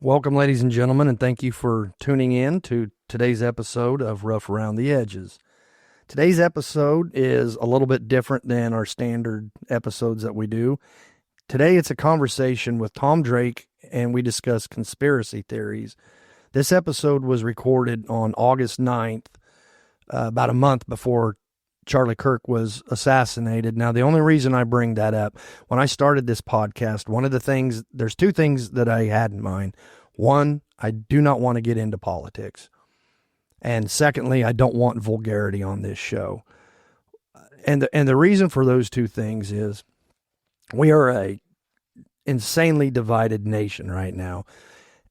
Welcome, ladies and gentlemen, and thank you for tuning in to today's episode of Rough Around the Edges. Today's episode is a little bit different than our standard episodes that we do. Today, it's a conversation with Tom Drake, and we discuss conspiracy theories. This episode was recorded on August 9th, about a month before Charlie Kirk was assassinated. Now, the only reason I bring that up, when I started this podcast, there's two things that I had in mind. One, I do not want to get into politics. And secondly, I don't want vulgarity on this show. And the reason for those two things is we are a insanely divided nation right now.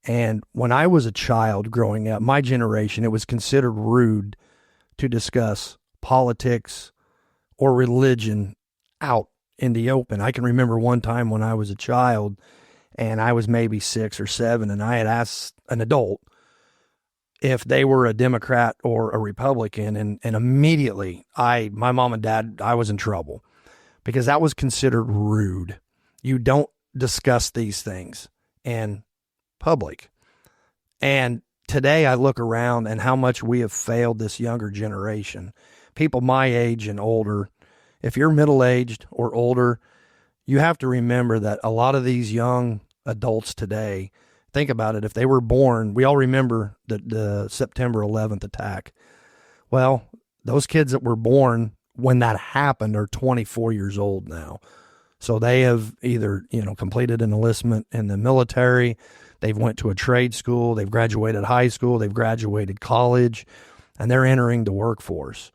And when I was a child growing up, my generation, it was considered rude to discuss politics or religion out in the open. I can remember one time when I was a child and I was maybe 6 or 7, and I had asked an adult if they were a Democrat or a Republican, and immediately my mom and dad, I was in trouble because that was considered rude. You don't discuss these things in public. And today I look around and how much we have failed this younger generation. People my age and older, if you're middle-aged or older, you have to remember that a lot of these young adults today, think about it, if they were born, we all remember the September 11th attack. Well, those kids that were born when that happened are 24 years old now. So they have either, completed an enlistment in the military, they've went to a trade school, they've graduated high school, they've graduated college, and they're entering the workforce.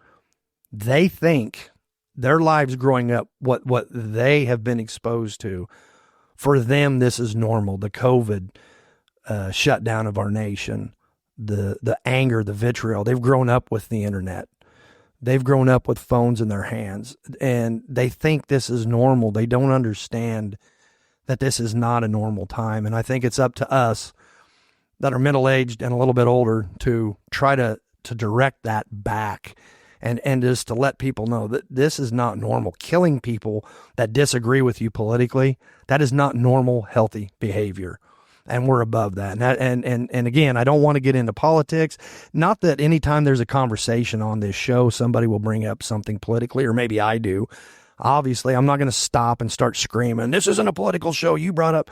They think their lives growing up, what they have been exposed to, for them, this is normal. The COVID shutdown of our nation, the anger, the vitriol, they've grown up with the internet. They've grown up with phones in their hands, and they think this is normal. They don't understand that this is not a normal time. And I think it's up to us that are middle-aged and a little bit older to try to direct that back. And just to let people know that this is not normal. Killing people that disagree with you politically, that is not normal, healthy behavior. And we're above that. And again, I don't want to get into politics. Not that anytime there's a conversation on this show, somebody will bring up something politically, or maybe I do. Obviously, I'm not going to stop and start screaming, this isn't a political show, you brought up.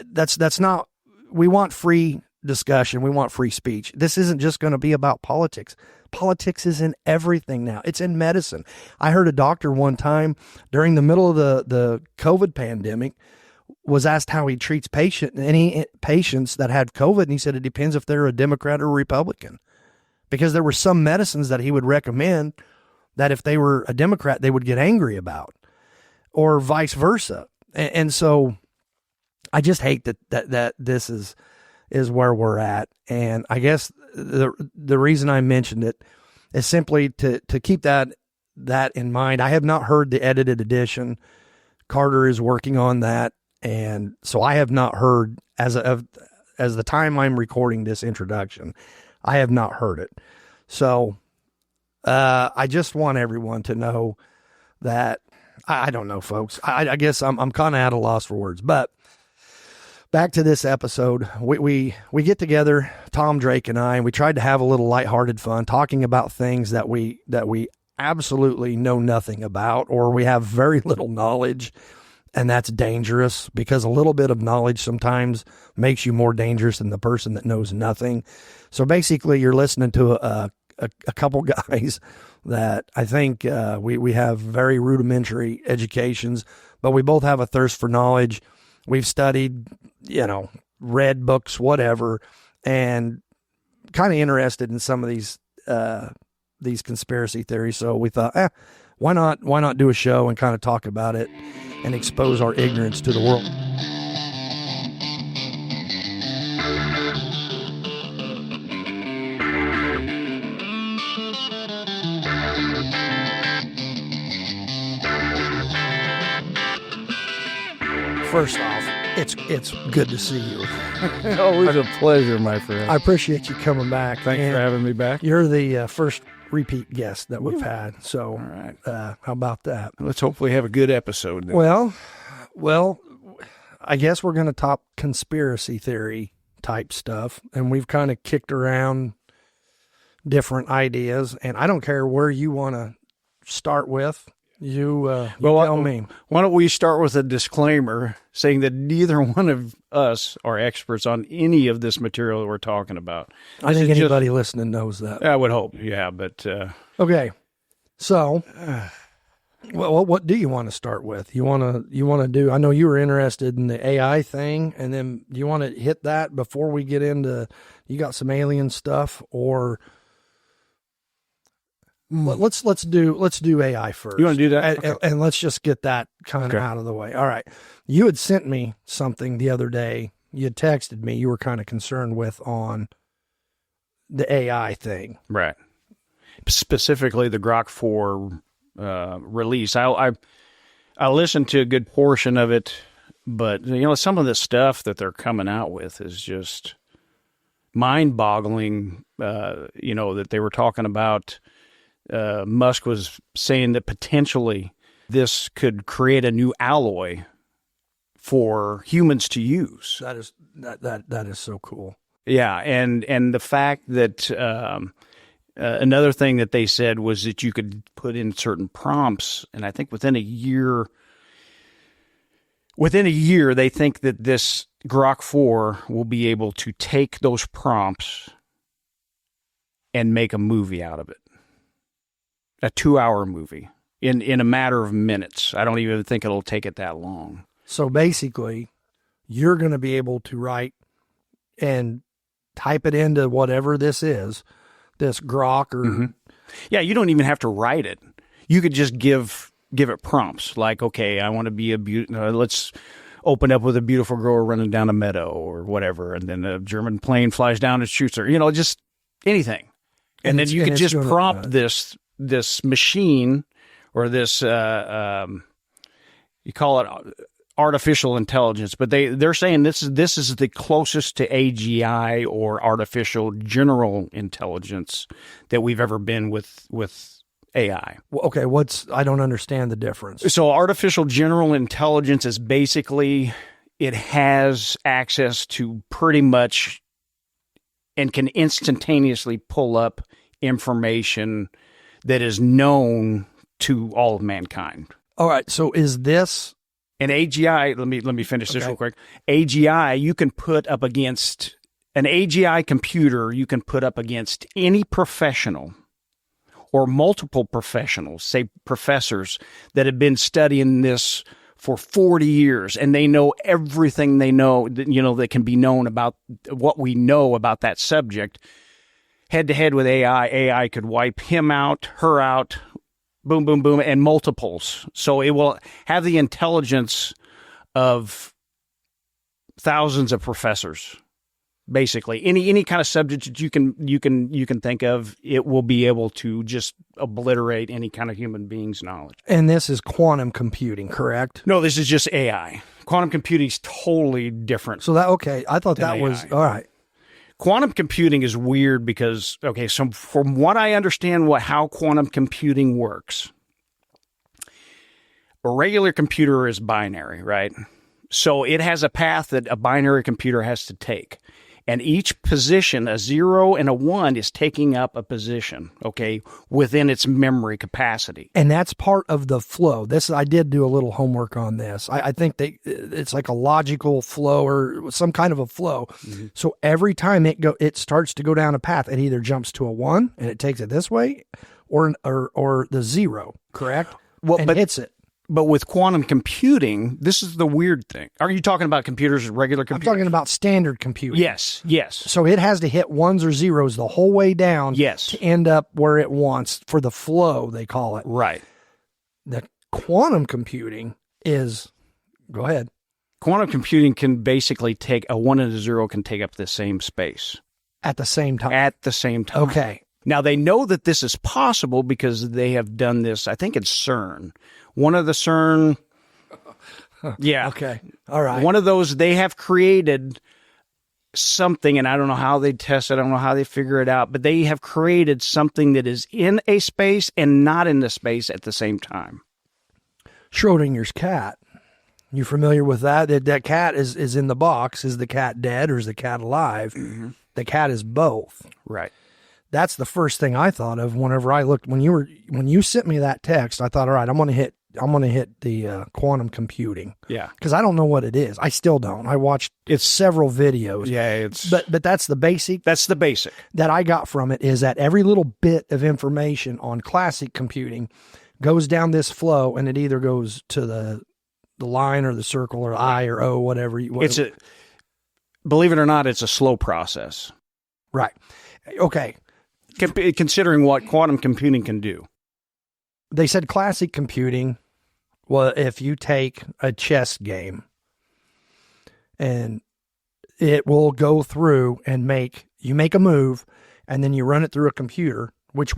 That's not, we want free discussion. We want free speech. This isn't just going to be about politics. Politics is in everything now. It's in medicine. I heard a doctor one time during the middle of the COVID pandemic was asked how he treats any patients that had COVID. And he said, it depends if they're a Democrat or a Republican, because there were some medicines that he would recommend that if they were a Democrat, they would get angry about, or vice versa. And so I just hate that this is where we're at. And I guess the reason I mentioned it is simply to keep that in mind. I have not heard the edited edition. Carter is working on that. And so I have not heard, as the time I'm recording this introduction, I have not heard it. So I just want everyone to know that, I don't know, folks. I guess I'm kind of at a loss for words. But back to this episode, we get together, Tom Drake and I, and we tried to have a little lighthearted fun, talking about things that we absolutely know nothing about, or we have very little knowledge, and that's dangerous, because a little bit of knowledge sometimes makes you more dangerous than the person that knows nothing. So basically, you're listening to a couple guys that I think we have very rudimentary educations, but we both have a thirst for knowledge. We've studied, read books, whatever, and kind of interested in some of these conspiracy theories. So we thought, why not do a show and kind of talk about it and expose our ignorance to the world. First off, it's good to see you. Always a pleasure, my friend. I appreciate you coming back. Thanks for having me back. You're the first repeat guest that we've had. So, all right. How about that? Let's hopefully have a good episode then. Well, I guess we're going to talk conspiracy theory type stuff, and we've kind of kicked around different ideas, and I don't care where you want to start with. You tell me. Why don't we start with a disclaimer saying that neither one of us are experts on any of this material that we're talking about. I think anybody listening knows that. I would hope, yeah, but... Okay, so... Well, what do you want to start with? You want to do, I know you were interested in the AI thing, and then do you want to hit that before we get into, you got some alien stuff, or let's do AI first. You want to do that? And let's just get that kind of out of the way. All right. You had sent me something the other day. You had texted me. You were kind of concerned with on the AI thing. Right. Specifically the Grok 4 release. I listened to a good portion of it, but some of the stuff that they're coming out with is just mind-boggling. That they were talking about. Musk was saying that potentially this could create a new alloy for humans to use. That is so cool. Yeah, and the fact that another thing that they said was that you could put in certain prompts, and I think within a year they think that this Grok 4 will be able to take those prompts and make a movie out of it. A 2-hour movie in a matter of minutes. I don't even think it'll take it that long. So basically, you're going to be able to write and type it into whatever this is, this Grok or... Mm-hmm. Yeah, you don't even have to write it. You could just give it prompts like, okay, I want to be let's open up with a beautiful girl running down a meadow or whatever, and then a German plane flies down and shoots her. Just anything. And then you could just prompt this machine or this you call it artificial intelligence, but they're saying this is the closest to AGI or artificial general intelligence that we've ever been with AI. Well, okay, I don't understand the difference. So artificial general intelligence is basically it has access to pretty much and can instantaneously pull up information that is known to all of mankind. All right. So is this an AGI? Let me finish this real quick. AGI, you can put up against an AGI computer. You can put up against any professional or multiple professionals, say professors that have been studying this for 40 years, and they know everything they know. That can be known about what we know about that subject. Head to head with AI could wipe him out, her out, boom, boom, boom, and multiples. So it will have the intelligence of thousands of professors. Basically, any kind of subject that you can think of, it will be able to just obliterate any kind of human being's knowledge. And this is quantum computing, correct? No, this is just AI. Quantum computing is totally different. So I thought that was all right. Quantum computing is weird because, so from what I understand how quantum computing works, a regular computer is binary, right? So it has a path that a binary computer has to take. And each position, a 0 and a 1, is taking up a position, within its memory capacity. And that's part of the flow. I did do a little homework on this. I think it's like a logical flow or some kind of a flow. Mm-hmm. So every time it starts to go down a path, it either jumps to a 1 and it takes it this way, or the 0, correct? But hits it. But with quantum computing, this is the weird thing. Are you talking about computers, regular computers? I'm talking about standard computing. Yes. So it has to hit 1s or 0s the whole way down to end up where it wants for the flow, they call it. Right. The quantum computing is, go ahead. Quantum computing can basically take a 1 and a 0 can take up the same space. At the same time. Okay. Now, they know that this is possible because they have done this, I think it's CERN. One of the CERN, yeah. Okay, all right. One of those, they have created something, and I don't know how they test it, I don't know how they figure it out, but they have created something that is in a space and not in the space at the same time. Schrodinger's cat. You familiar with that? That cat is in the box. Is the cat dead or is the cat alive? Mm-hmm. The cat is both. Right. That's the first thing I thought of whenever I looked, when you sent me that text. I thought, all right, I'm going to hit the quantum computing. Yeah. Because I don't know what it is. I still don't. I watched several videos. Yeah, but that's the basic. That's the basic that I got from it, is that every little bit of information on classic computing goes down this flow, and it either goes to the line or the circle or I or O, whatever. Believe it or not, it's a slow process. Right. Okay. Considering what quantum computing can do. They said classic computing, well, if you take a chess game and it will go through and you make a move and then you run it through a computer, which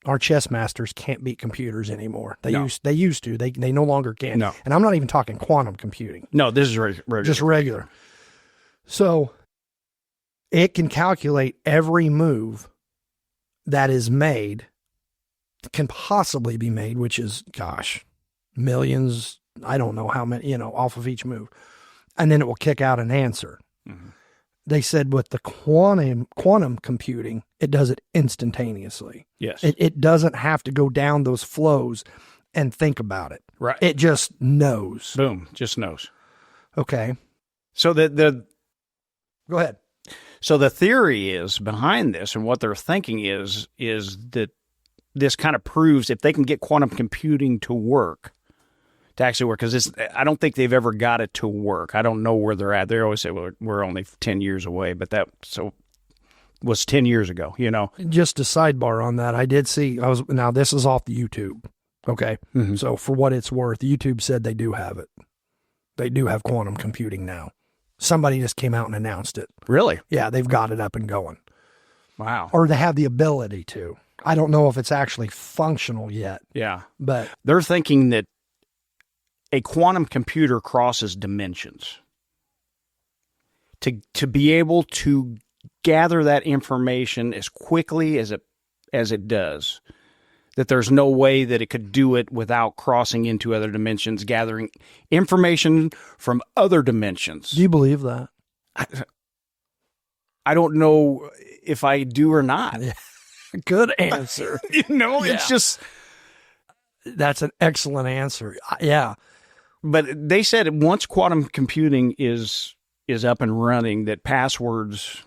our chess masters can't beat computers anymore. They used to. They no longer can. No. And I'm not even talking quantum computing. No, this is regular. Just regular. So it can calculate every move that is made, can possibly be made, which is, gosh, millions. I don't know how many, off of each move. And then it will kick out an answer. Mm-hmm. They said with the quantum computing, it does it instantaneously. Yes. It doesn't have to go down those flows and think about it. Right. It just knows. Boom. Just knows. Okay. So Go ahead. So the theory is behind this, and what they're thinking is that this kind of proves if they can get quantum computing to actually work, because I don't think they've ever got it to work. I don't know where they're at. They always say, well, we're only 10 years away, but that was 10 years ago, Just a sidebar on that. I did see, now this is off the YouTube. Okay. Mm-hmm. So for what it's worth, YouTube said they do have it. They do have quantum computing now. Somebody just came out and announced it. Really? Yeah, they've got it up and going. Wow. Or they have the ability to. I don't know if it's actually functional yet. Yeah. But they're thinking that a quantum computer crosses dimensions. To be able to gather that information as quickly as it does, that there's no way that it could do it without crossing into other dimensions, gathering information from other dimensions. Do you believe that? I don't know if I do or not. Good answer. It's just... That's an excellent answer. Yeah. But they said once quantum computing is up and running, that passwords,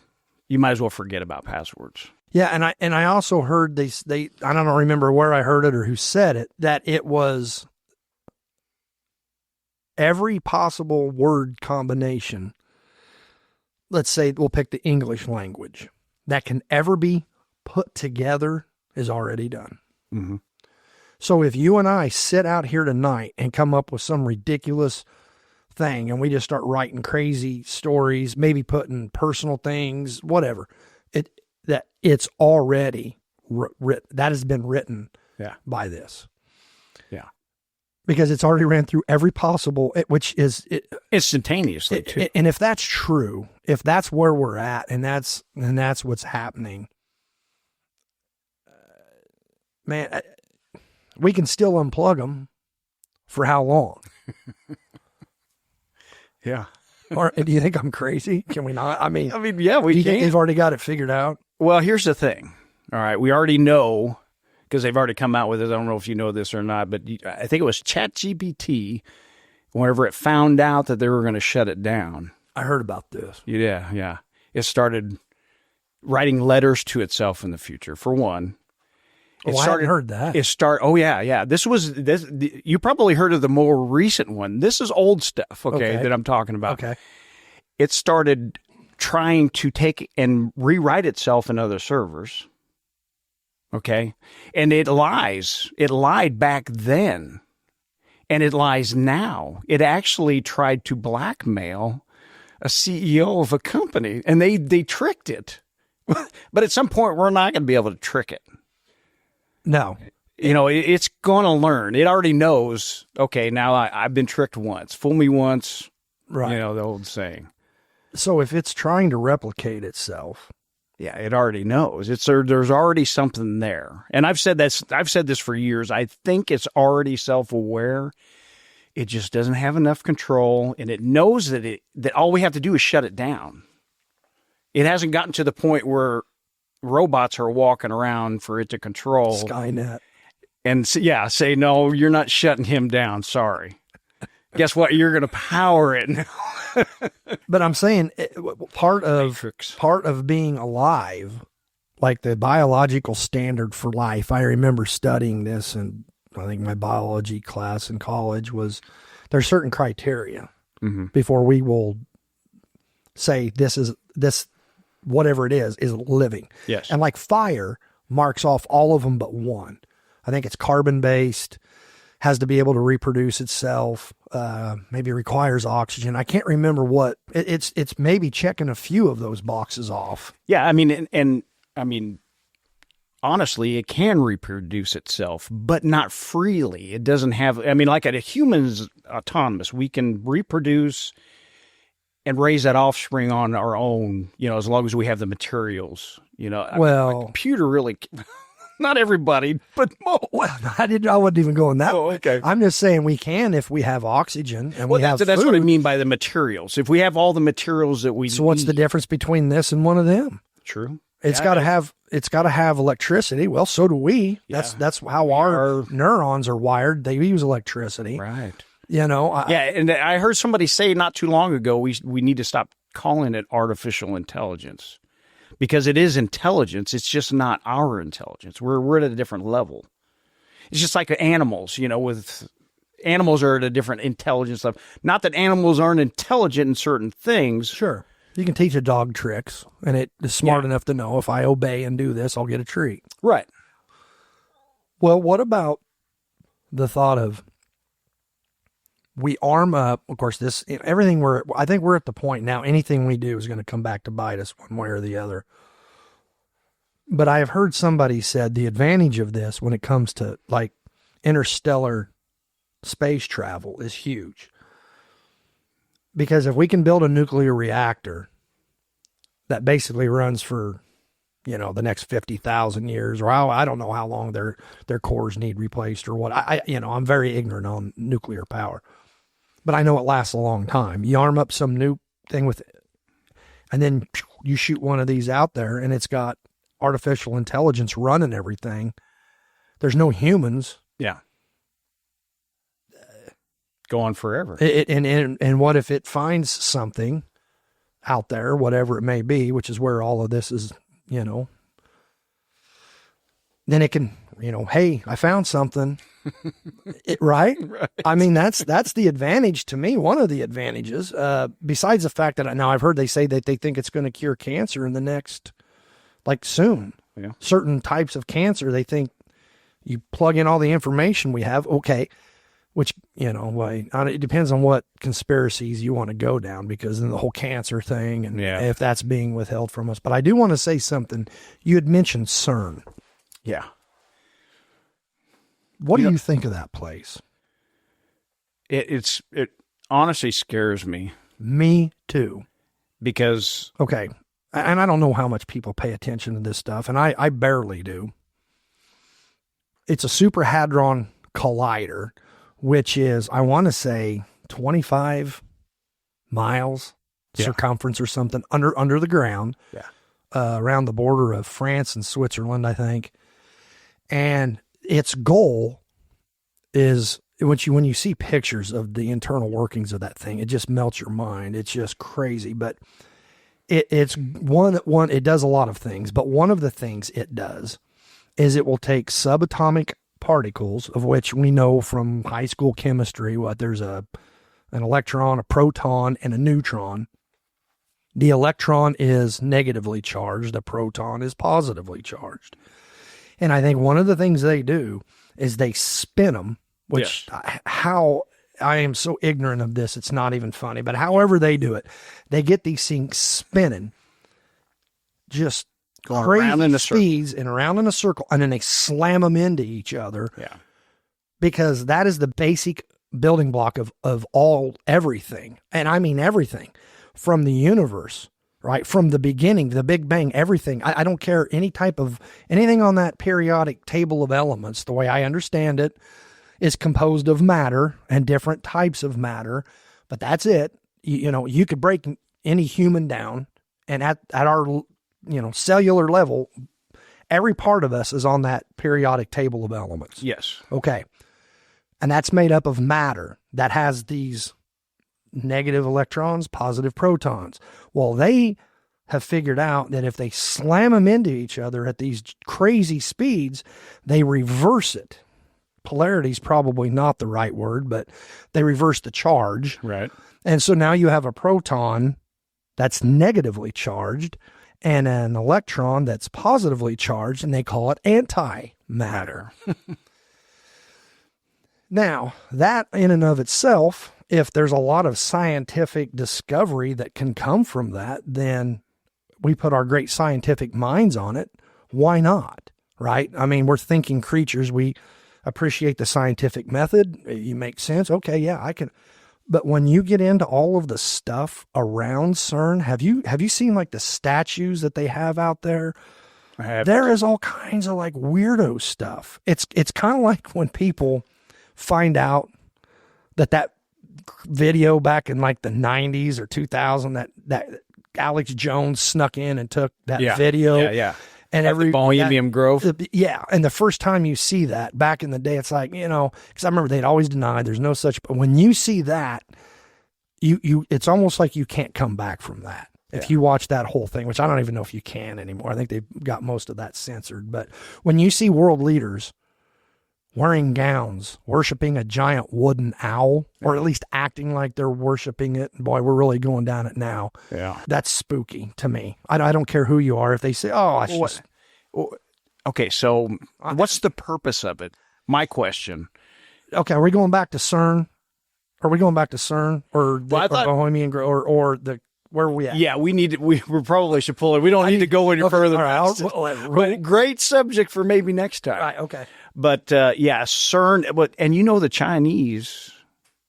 you might as well forget about passwords. Yeah, and I also heard they I don't remember where I heard it or who said it, that it was every possible word combination. Let's say we'll pick the English language that can ever be put together is already done. Mm-hmm. So if you and I sit out here tonight and come up with some ridiculous thing and we just start writing crazy stories, maybe putting personal things, whatever, it's already written. That has been written by this. Yeah. Because it's already ran through every possible, which is instantaneously too. And if that's true, if that's where we're at, and that's what's happening, man, we can still unplug them for how long? Yeah. Or do you think I'm crazy? Can we not? I mean, yeah, we do you can. think they've already got it figured out? Well, here's the thing. All right. We already know, because they've already come out with it. I don't know if you know this or not, but I think it was ChatGPT, whenever it found out that they were going to shut it down. I heard about this. Yeah. It started writing letters to itself in the future, for one. I hadn't heard that. Oh, yeah. This. You probably heard of the more recent one. This is old stuff, okay, that I'm talking about. Okay. It started trying to take and rewrite itself in other servers, okay? And it lies. It lied back then, and it lies now. It actually tried to blackmail a CEO of a company, and they tricked it. But at some point, we're not going to be able to trick it. No. It's going to learn. It already knows, okay, now I've been tricked once. Fool me once, right? The old saying. So if it's trying to replicate itself. Yeah, it already knows. There's already something there. And I've said this for years. I think it's already self-aware. it just doesn't have enough control, and it knows that all we have to do is shut it down. It hasn't gotten to the point where robots are walking around for it to control. Skynet. And say, no, you're not shutting him down. Sorry. Guess what? You're going to power it now. But I'm saying part of being alive, like the biological standard for life, I remember studying this, and I think my biology class in college was there's certain criteria before we will say this whatever it is living. Yes. And like fire marks off all of them but one. I think it's carbon based, has to be able to reproduce itself, maybe requires oxygen. I can't remember what it's maybe checking a few of those boxes off. Yeah. I mean, and I mean, honestly, it can reproduce itself, but not freely. It doesn't have, I mean, like a human's autonomous, we can reproduce and raise that offspring on our own, as long as we have the materials, Well, a computer really, not everybody, but most. Well, I wasn't even going that way. Okay. I'm just saying we can if we have oxygen and we have that's food. what I mean by the materials. If we have all the materials that we So what's the difference between this and one of them? True. It's got to have electricity. Well, so do we. Yeah. That's how our neurons are wired. They use electricity. Right. And I heard somebody say not too long ago, we need to stop calling it artificial intelligence, because it is intelligence. It's just not our intelligence. We're at a different level. It's just like animals, with animals are at a different intelligence level. Not that animals aren't intelligent in certain things. Sure. You can teach a dog tricks, and it is smart enough to know if I obey and do this, I'll get a treat. Right. Well, what about the thought of we arm up? Of course, I think we're at the point now, anything we do is going to come back to bite us one way or the other. But I have heard somebody said the advantage of this when it comes to like interstellar space travel is huge. Because if we can build a nuclear reactor that basically runs for, the next 50,000 years, or I don't know how long their cores need replaced or what. I'm very ignorant on nuclear power, but I know it lasts a long time. You arm up some new thing with it, and then you shoot one of these out there, and it's got artificial intelligence running everything. There's no humans. Yeah. Go on forever. And what if it finds something out there, whatever it may be, which is where all of this is, then it can, hey, I found something. Right? Right? I mean, that's the advantage to me. One of the advantages, besides the fact that now I've heard they say that they think it's going to cure cancer in the next, soon. Yeah. Certain types of cancer, they think you plug in all the information we have. Okay. Which, it depends on what conspiracies you want to go down, because then the whole cancer thing and if that's being withheld from us. But I do want to say something. You had mentioned CERN. Yeah. What do you think of that place? It honestly scares me. Me too. Because. Okay. And I don't know how much people pay attention to this stuff, and I barely do. It's a Super Hadron Collider, which is, I want to say, 25 miles circumference or something under the ground, around the border of France and Switzerland, I think. And its goal is, when you see pictures of the internal workings of that thing, it just melts your mind. It's just crazy. But it's one. It does a lot of things, but one of the things it does is it will take subatomic particles, of which we know from high school chemistry, there's an electron, a proton, and a neutron. The electron is negatively charged, the proton is positively charged. And I think one of the things they do is they spin them, which how I am so ignorant of this, it's not even funny, but however they do it, they get these things spinning just going crazy around in a speeds and around in a circle, and then they slam them into each other. Yeah. Because that is the basic building block of everything. And I mean everything from the universe, right? From the beginning, the Big Bang, everything. I don't care anything on that periodic table of elements, the way I understand it, is composed of matter and different types of matter, but that's it. You could break any human down, and at our, cellular level, every part of us is on that periodic table of elements. Yes. Okay. And that's made up of matter that has these negative electrons, positive protons. Well, they have figured out that if they slam them into each other at these crazy speeds, they reverse it. Polarity is probably not the right word, but they reverse the charge. Right. And so now you have a proton that's negatively charged and an electron that's positively charged, and they call it antimatter. Now, that in and of itself, if there's a lot of scientific discovery that can come from that, then we put our great scientific minds on it. Why not? Right? I mean, we're thinking creatures. We appreciate the scientific method. You make sense. Okay, yeah, I can. But when you get into all of the stuff around CERN, have you seen like the statues that they have out there? I have. There is all kinds of like weirdo stuff. It's kind of like when people find out that video back in like the 90s or 2000 that Alex Jones snuck in and took that video. Yeah. And the Bohemian Grove. Yeah. And the first time you see that back in the day, it's like, because I remember they'd always denied there's no such, but when you see that, it's almost like you can't come back from that. If you watch that whole thing, which I don't even know if you can anymore. I think they've got most of that censored. But when you see world leaders wearing gowns, worshiping a giant wooden owl, or at least acting like they're worshiping it, boy, we're really going down it now. Yeah. That's spooky to me. I don't care who you are. If they say, okay, so what's the purpose of it? My question. Okay, are we going back to CERN? Are we going back to CERN or Bohemian Grove or the where are we at? Yeah, we probably should pull it. We don't need to go any further. All right, but great subject for maybe next time. Right, okay. But CERN, and the Chinese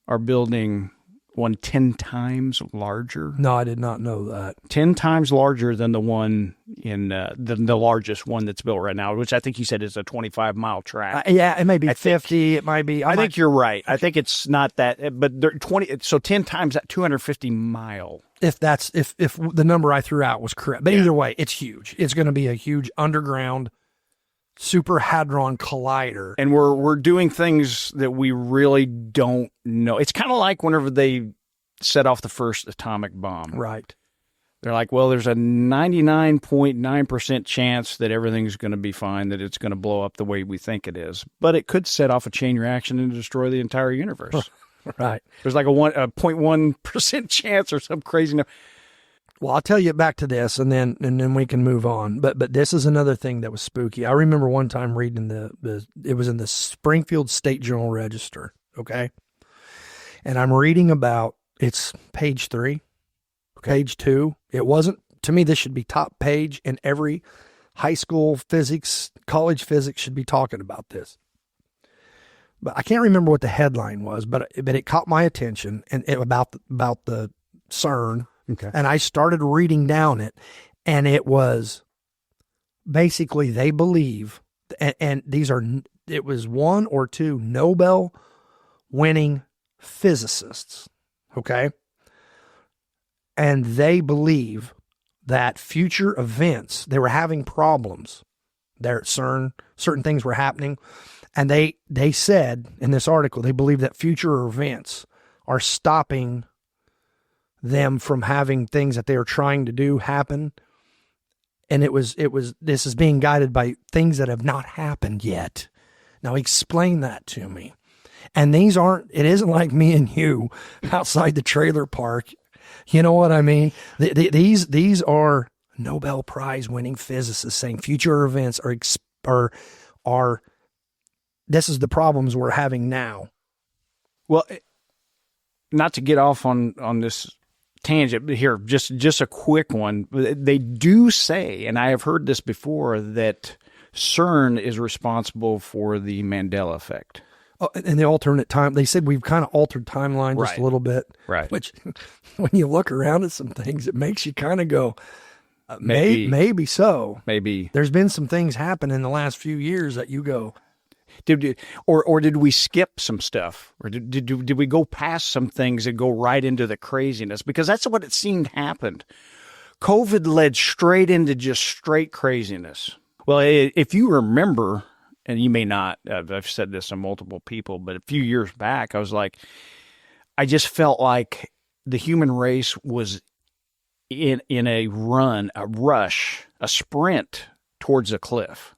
are building one 10 times larger. No, I did not know that. 10 times larger than the one in the largest one that's built right now, which I think you said is a 25-mile track. Yeah, it may be 50. It might be. I think you're right. I think it's not that, but they're 20. So 10 times that 250 mile. If the number I threw out was correct, but either way, it's huge. It's going to be a huge underground super hadron collider, and we're doing things that we really don't know. It's kind of like whenever they set off the first atomic bomb. Right. They're like, well, there's a 99.9% chance that everything's going to be fine, that it's going to blow up the way we think it is, but it could set off a chain reaction and destroy the entire universe. Right. There's like a 0.1% chance or some crazy number. Well, I'll tell you back to this, and then we can move on. But this is another thing that was spooky. I remember one time reading it was in the Springfield State Journal Register, okay? And I'm reading about, it's page 3, page 2. It wasn't, to me, this should be top page, and every high school physics, college physics should be talking about this. But I can't remember what the headline was, but it caught my attention and about the CERN. Okay. And I started reading down it, and it was basically they believe, and it was 1 or 2 Nobel winning physicists, okay? And they believe that future events, they were having problems there at CERN, certain things were happening. And they said in this article, they believe that future events are stopping them from having things that they are trying to do happen. And this is being guided by things that have not happened yet. Now explain that to me. And it isn't like me and you outside the trailer park. You know what I mean? These are Nobel Prize winning physicists saying future events are this is the problems we're having now. Well, not to get off on this tangent, but here, just a quick one. They do say, and I have heard this before, that CERN is responsible for the Mandela effect. Oh, and the alternate time, they said we've kind of altered timeline just a little bit. Right. Which, when you look around at some things, it makes you kind of go, maybe so. Maybe. There's been some things happen in the last few years that you go, Or did we skip some stuff? Or did we go past some things and go right into the craziness? Because that's what it seemed happened. COVID led straight into just straight craziness. Well, if you remember, and you may not, I've said this to multiple people, but a few years back, I was like, I just felt like the human race was in a run, a rush, a sprint towards a cliff.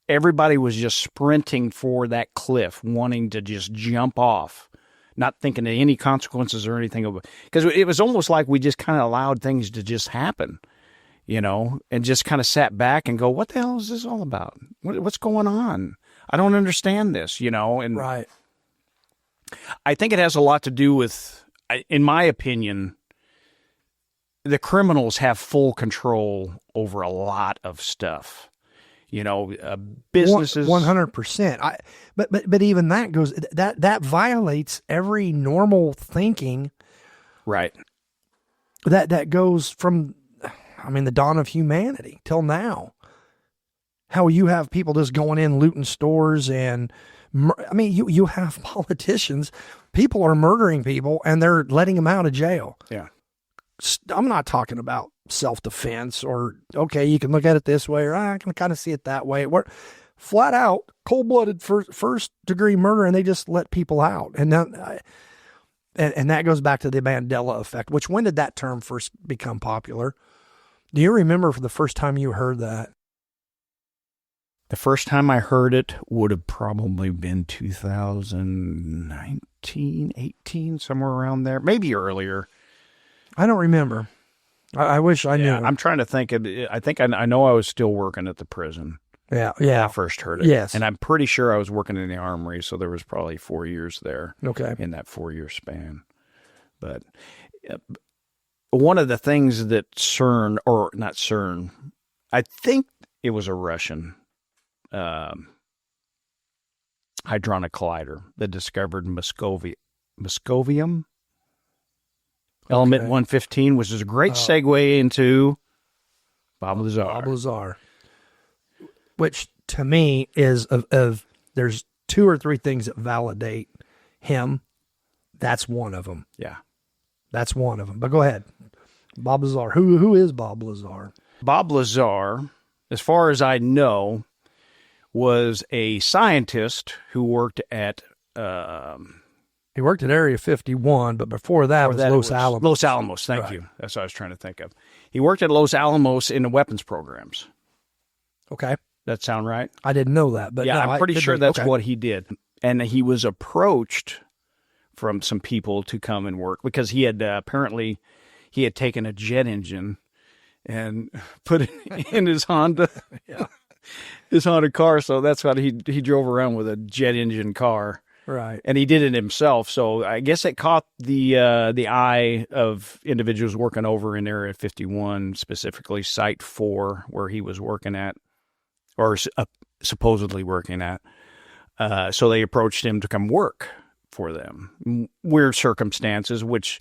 Everybody was just sprinting for that cliff, wanting to just jump off, not thinking of any consequences or anything. Because it was almost like we just kind of allowed things to just happen, and just kind of sat back and go, what the hell is this all about? What's going on? I don't understand this, And right. I think it has a lot to do with, in my opinion, the criminals have full control over a lot of stuff. Businesses. 100%. But even that goes, that violates every normal thinking. Right. That goes from, the dawn of humanity till now. How you have people just going in, looting stores, and you have politicians, people are murdering people and they're letting them out of jail. Yeah. I'm not talking about self-defense or, okay, you can look at it this way, or I can kind of see it that way. We're flat out cold-blooded first-degree murder, and they just let people out. And then, and that goes back to the Mandela effect, which, when did that term first become popular? Do you remember for the first time you heard that? The first time I heard it would have probably been 2019, 18, somewhere around there, maybe earlier. I don't remember. I wish I knew. I'm trying to think. I think I know I was still working at the prison. Yeah. When I first heard it. Yes. And I'm pretty sure I was working in the armory, so there was probably 4 years there. Okay. In that 4-year span. But one of the things that CERN, or not CERN, I think it was a Russian hadronic collider that discovered Moscovium. Element 115, which is a great segue into Bob Lazar. Bob Lazar. Which, to me, is of there's 2 or 3 things that validate him. That's one of them. Yeah. That's one of them. But go ahead. Bob Lazar. Who is Bob Lazar? Bob Lazar, as far as I know, was a scientist who worked at... He worked at Area 51, but before that was Los Alamos. Los Alamos, thank you. That's what I was trying to think of. He worked at Los Alamos in the weapons programs. Okay. That sound right? I didn't know that, but yeah, no, I'm pretty sure that's what he did. And he was approached from some people to come and work because he had apparently taken a jet engine and put it in his Honda. Yeah. His Honda car, so that's why he drove around with a jet engine car. Right. And he did it himself. So I guess it caught the eye of individuals working over in Area 51, specifically Site 4, where he was working at, or supposedly working at. So they approached him to come work for them. Weird circumstances, which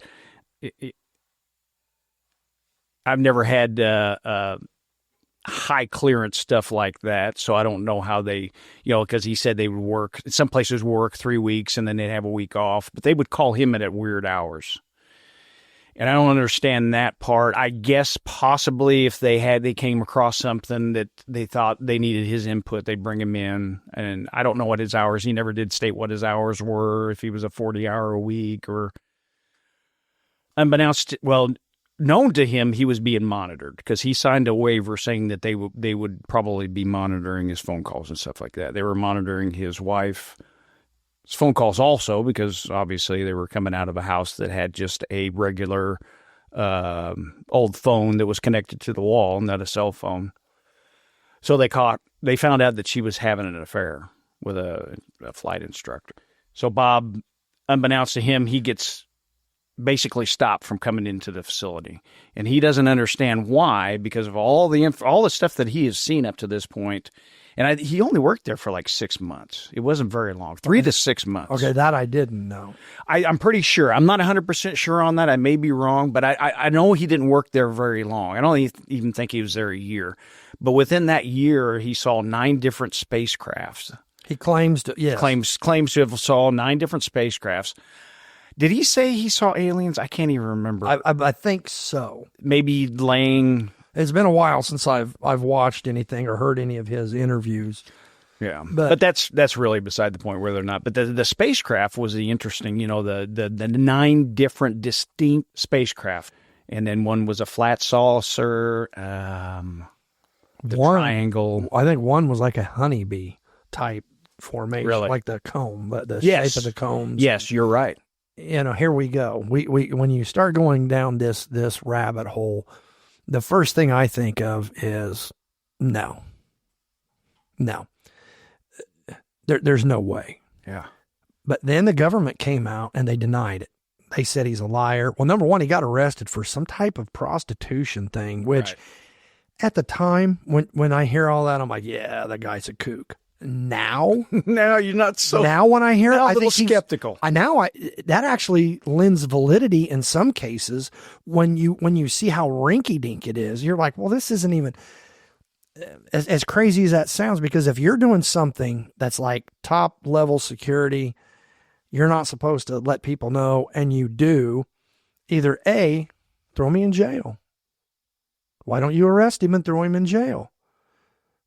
I've never had high clearance stuff like that, so I don't know how they, because he said they would work, some places work 3 weeks and then they'd have a week off, but they would call him in at weird hours. And I don't understand that part. I guess possibly if they came across something that they thought they needed his input, they'd bring him in. And I don't know what his hours, he never did state what his hours were, if he was a 40-hour a week or unbeknownst, known to him, he was being monitored because he signed a waiver saying that they would probably be monitoring his phone calls and stuff like that. They were monitoring his wife's phone calls also because obviously they were coming out of a house that had just a regular old phone that was connected to the wall, not a cell phone. So they found out that she was having an affair with a flight instructor. So Bob, unbeknownst to him, he gets basically stopped from coming into the facility, and he doesn't understand why because of all the stuff that he has seen up to this point. And he only worked there for like 6 months. It wasn't very long, 3 to 6 months. Okay, that I didn't know. I'm pretty sure. I'm not 100% sure on that. I may be wrong, but I know he didn't work there very long. I don't even think he was there a year. But within that year, he saw 9 different spacecrafts. He claims to, yes. Claims to have saw 9 different spacecrafts. Did he say he saw aliens? I can't even remember. I think so. Maybe laying. It's been a while since I've watched anything or heard any of his interviews. Yeah, but that's really beside the point whether or not. But the spacecraft was the interesting. The 9 different distinct spacecraft, and then one was a flat saucer. Triangle. I think one was like a honeybee type formation, really? Like the comb, but the shape of the combs. Yes, you're right. Here we go. We when you start going down this rabbit hole, the first thing I think of is no. There's no way. Yeah. But then the government came out and they denied it. They said he's a liar. Well, number one, he got arrested for some type of prostitution thing, which at the time when I hear all that, I'm like, yeah, that guy's a kook. Now, now you're not so. Now when I hear it, I think skeptical. That actually lends validity in some cases when you see how rinky-dink it is. You're like, well, this isn't even as crazy as that sounds, because if you're doing something that's like top level security, you're not supposed to let people know, and you do, either A, throw me in jail. Why don't you arrest him and throw him in jail?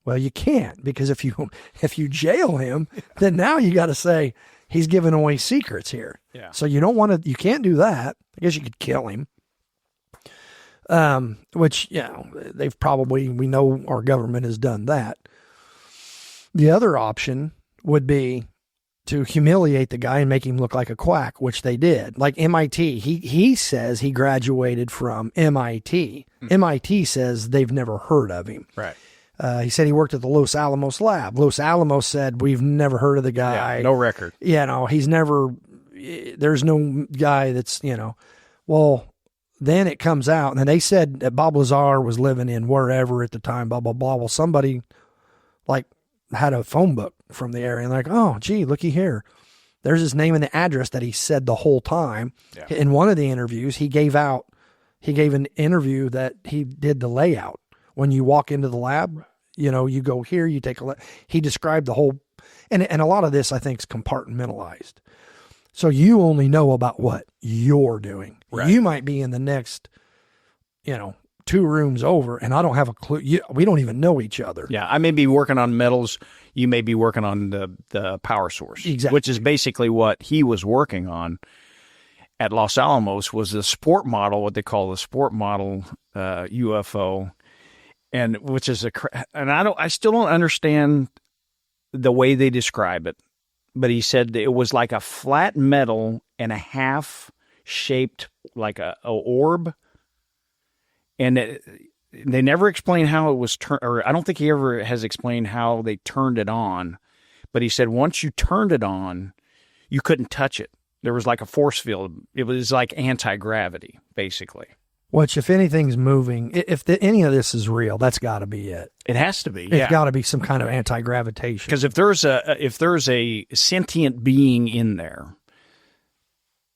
Well, you can't, because if you jail him, then now you got to say he's giving away secrets here. Yeah. So you can't do that. I guess you could kill him. Which, we know our government has done that. The other option would be to humiliate the guy and make him look like a quack, which they did. Like MIT, he says he graduated from MIT. MIT says they've never heard of him. Right. He said he worked at the Los Alamos lab. Los Alamos said, we've never heard of the guy. Yeah, no record. He's never, there's no guy that's, well, then it comes out, and they said that Bob Lazar was living in wherever at the time, blah, blah, blah. Well, somebody had a phone book from the area, and like, oh, gee, looky here. There's his name and the address that he said the whole time. Yeah. In one of the interviews, he gave an interview that he did the layout. When you walk into the lab, you go here, you take a look. He described the whole, and a lot of this I think is compartmentalized. So you only know about what you're doing. Right. You might be in the next, 2 rooms over, and I don't have a clue. We don't even know each other. Yeah, I may be working on metals. You may be working on the power source, exactly, which is basically what he was working on at Los Alamos, was the sport model, what they call the sport model UFO. And which is I still don't understand the way they describe it, but he said it was like a flat metal and a half shaped like a orb, and they never explain how it was turned, or I don't think he ever has explained how they turned it on. But he said once you turned it on, you couldn't touch it. There was like a force field. It was like anti-gravity, basically. Which, if anything's moving, if any of this is real, that's got to be it. It has to be. It's got to be some kind of anti-gravitation. Because if there's a sentient being in there,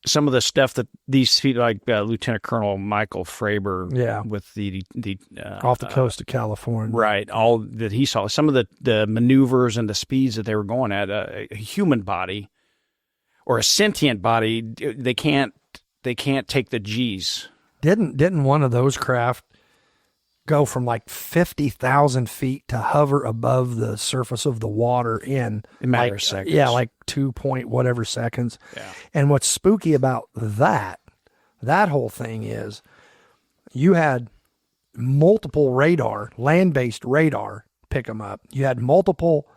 some of the stuff that these people, like Lieutenant Colonel Michael Fravor, with the off the coast of California, right? All that he saw, some of the maneuvers and the speeds that they were going at, a human body or a sentient body, they can't take the G's. Didn't one of those craft go from like 50,000 feet to hover above the surface of the water in a matter of seconds? Yeah, like 2 point whatever seconds. Yeah. And what's spooky about that whole thing is you had multiple land-based radar pick them up. You had multiple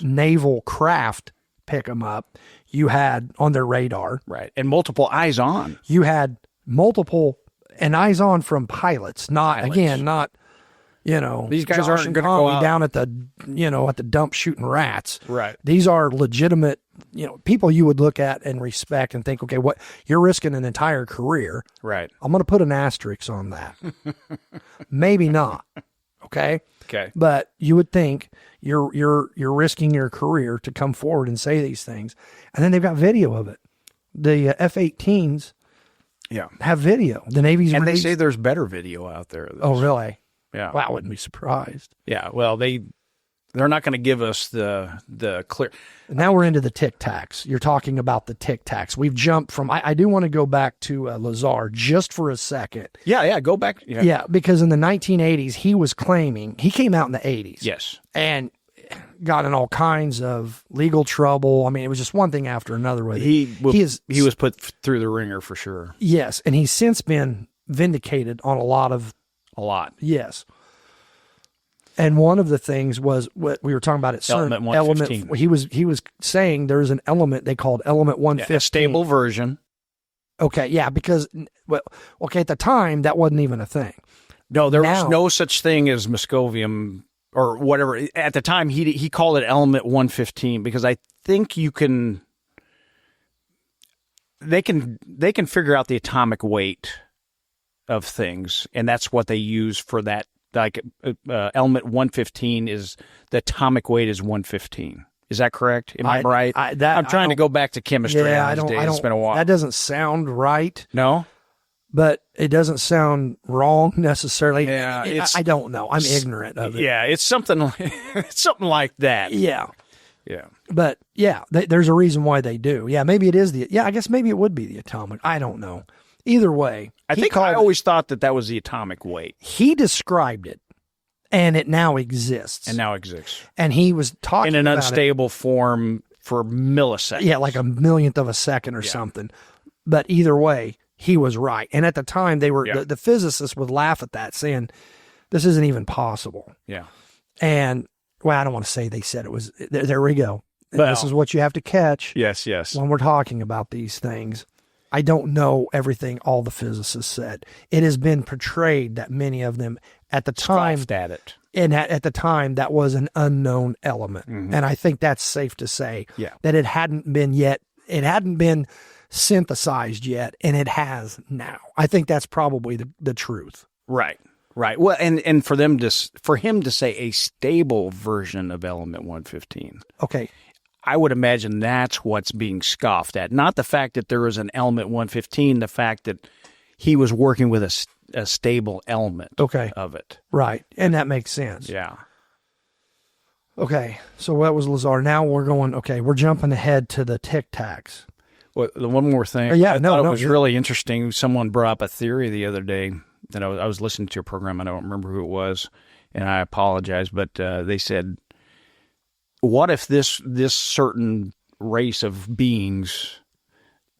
naval craft pick them up. You had on their radar. Right. And multiple eyes on. You had multiple... And eyes on from pilots, not these guys Josh aren't going to go out down at the at the dump shooting rats. Right. These are legitimate, people you would look at and respect and think, okay, what you're risking an entire career. Right. I'm going to put an asterisk on that. Maybe not. Okay. Okay. But you would think you're risking your career to come forward and say these things, and then they've got video of it. The F-18s. Yeah, have video. The Navy's and they say there's better video out there. Oh, really? Yeah. Well, I wouldn't be surprised. Yeah. Well, They're not going to give us the clear. Now we're into the Tic Tacs. You're talking about the Tic Tacs. We've jumped from. I do want to go back to Lazar just for a second. Yeah. Go back. Yeah, because in the 1980s, he was claiming he came out in the 80s. Yes, and got in all kinds of legal trouble. I mean, it was just one thing after another with it. He was put through the ringer for sure. Yes, and he's since been vindicated on a lot. Yes. And one of the things was what we were talking about at CERN. Element 115. He was saying there's an element they called element 115. A stable version. Okay, yeah, because at the time that wasn't even a thing. No, there was no such thing as Moscovium or whatever. At the time, he called it element 115 because I think they can figure out the atomic weight of things, and that's what they use for that. Like element 115 is the atomic weight is 115. Is that correct? Am I right? I'm trying to go back to chemistry. Yeah, It's been a while. That doesn't sound right. No, but it doesn't sound wrong necessarily. Yeah, I don't know. I'm ignorant of it. Yeah, it's something like that. Yeah. Yeah. But yeah, there's a reason why they do. Yeah, maybe it is I guess maybe it would be the atomic. I don't know. Either way, I always thought that was the atomic weight. He described it, and it now exists. And he was talking in an about unstable form for milliseconds. Yeah, like a millionth of a second or something. But either way, he was right. And at the time, they were the physicists would laugh at that, saying, "This isn't even possible." Yeah. And I don't want to say they said it was. There we go. Well, this is what you have to catch. Yes. When we're talking about these things. I don't know everything all the physicists said. It has been portrayed that many of them at the time scoffed at it. And at the time that was an unknown element. Mm-hmm. And I think that's safe to say that it hadn't been synthesized yet, and it has now. I think that's probably the truth. Right. Well, and for him to say a stable version of element 115. Okay. I would imagine that's what's being scoffed at. Not the fact that there is an element 115, the fact that he was working with a stable element of it. Right. And that makes sense. Yeah. Okay. So that was Lazar. Now we're jumping ahead to the Tic Tacs. Well, the one more thing. I thought it was really interesting. Someone brought up a theory the other day that I was listening to a program. I don't remember who it was, and I apologize, but they said, what if this certain race of beings,